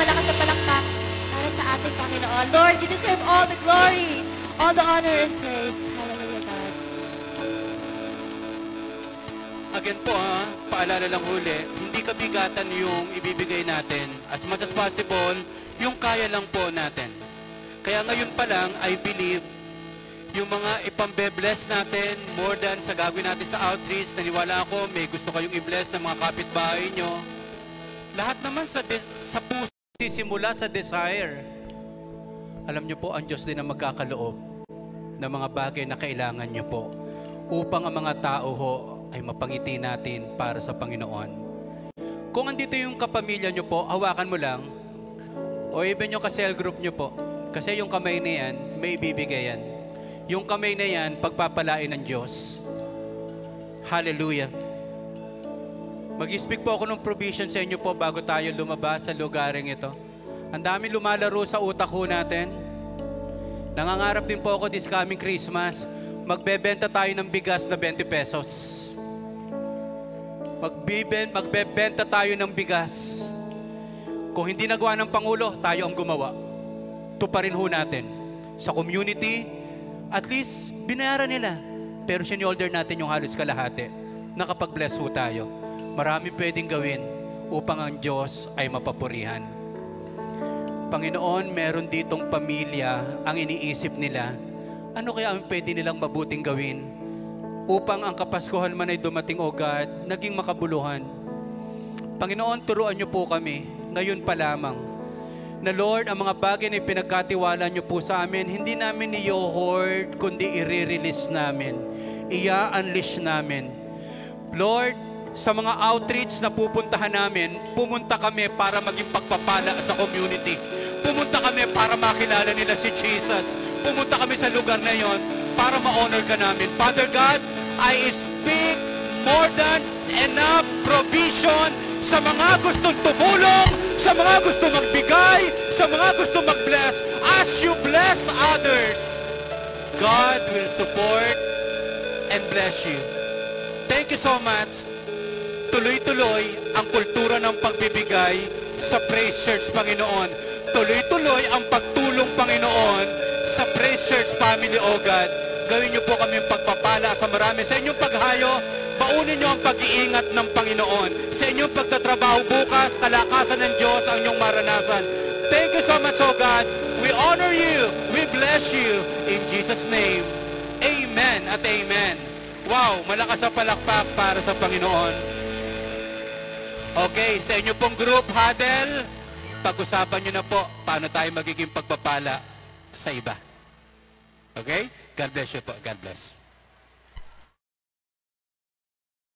S7: malakas na palakpak para sa ating Panginoon. Lord, you deserve all the glory, all the honor and praise. Hallelujah, God.
S5: Again po paalala lang huli, hindi kabigatan yung ibibigay natin. As much as possible, yung kaya lang po natin. Kaya ngayon pa lang, I believe, yung mga ipambe-bless natin, more than sa gagawin natin sa outreach, naniwala ako, may gusto kayong i-bless ng mga kapitbahay nyo. Lahat naman sa puso, sisimula sa desire. Alam nyo po, ang Diyos din ang magkakaloob ng mga bagay na kailangan nyo po upang ang mga tao ho ay mapangiti natin para sa Panginoon. Kung andito yung kapamilya nyo po, hawakan mo lang, o even yung ka-cell group nyo po, kasi yung kamay na yan, may ibibigay yan. Yung kamay na yan, pagpapalain ng Diyos. Hallelujah. Mag-speak po ako ng provision sa inyo po bago tayo lumabas sa lugaring ito. Ang dami lumalaro sa utak ho natin. Nangangarap din po ako this coming Christmas, magbebenta tayo ng bigas na 20 pesos. Magbebenta tayo ng bigas. Kung hindi nagawa ng Pangulo, tayo ang gumawa. Tuparin ho natin. Sa community, at least, binayaran nila. Pero sinolder natin yung halos kalahati. Nakapag-bless ho tayo. Marami pwedeng gawin upang ang Diyos ay mapapurihan. Panginoon, meron ditong pamilya ang iniisip nila. Ano kaya ang pwede nilang mabuting gawin upang ang Kapaskuhan man ay dumating, O God, naging makabuluhan. Panginoon, turuan niyo po kami, ngayon pa lamang, na Lord, ang mga bagay na pinagkatiwala niyo po sa amin, hindi namin i-hoard, kundi i-release namin. I-unleash namin. Lord, sa mga outreach na pupuntahan namin, pumunta kami para maging pagpapala sa community. Pumunta kami para makilala nila si Jesus. Pumunta kami sa lugar na yon para ma-honor ka namin. Father God, I speak more than enough provision sa mga gustong tumulong, sa mga gusto magbigay, sa mga gusto mag-bless. As you bless others, God will support and bless you. Thank you so much. Tuloy-tuloy ang kultura ng pagbibigay sa Praise Church, Panginoon. Tuloy-tuloy ang pagtulong, Panginoon, sa Praise Church Family, O God. Gawin niyo po kami pagpapala sa marami. Sa inyong paghayo, baunin niyo ang pag-iingat ng Panginoon. Sa inyong pagtatrabaho bukas, kalakasan ng Diyos ang inyong maranasan. Thank you so much, O God. We honor you. We bless you. In Jesus' name, amen at amen. Wow, malakas ang palakpak para sa Panginoon. Okay, sa inyo pong group huddle, pag-usapan nyo na po paano tayo magiging pagpapala sa iba. Okay? God bless you po. God bless.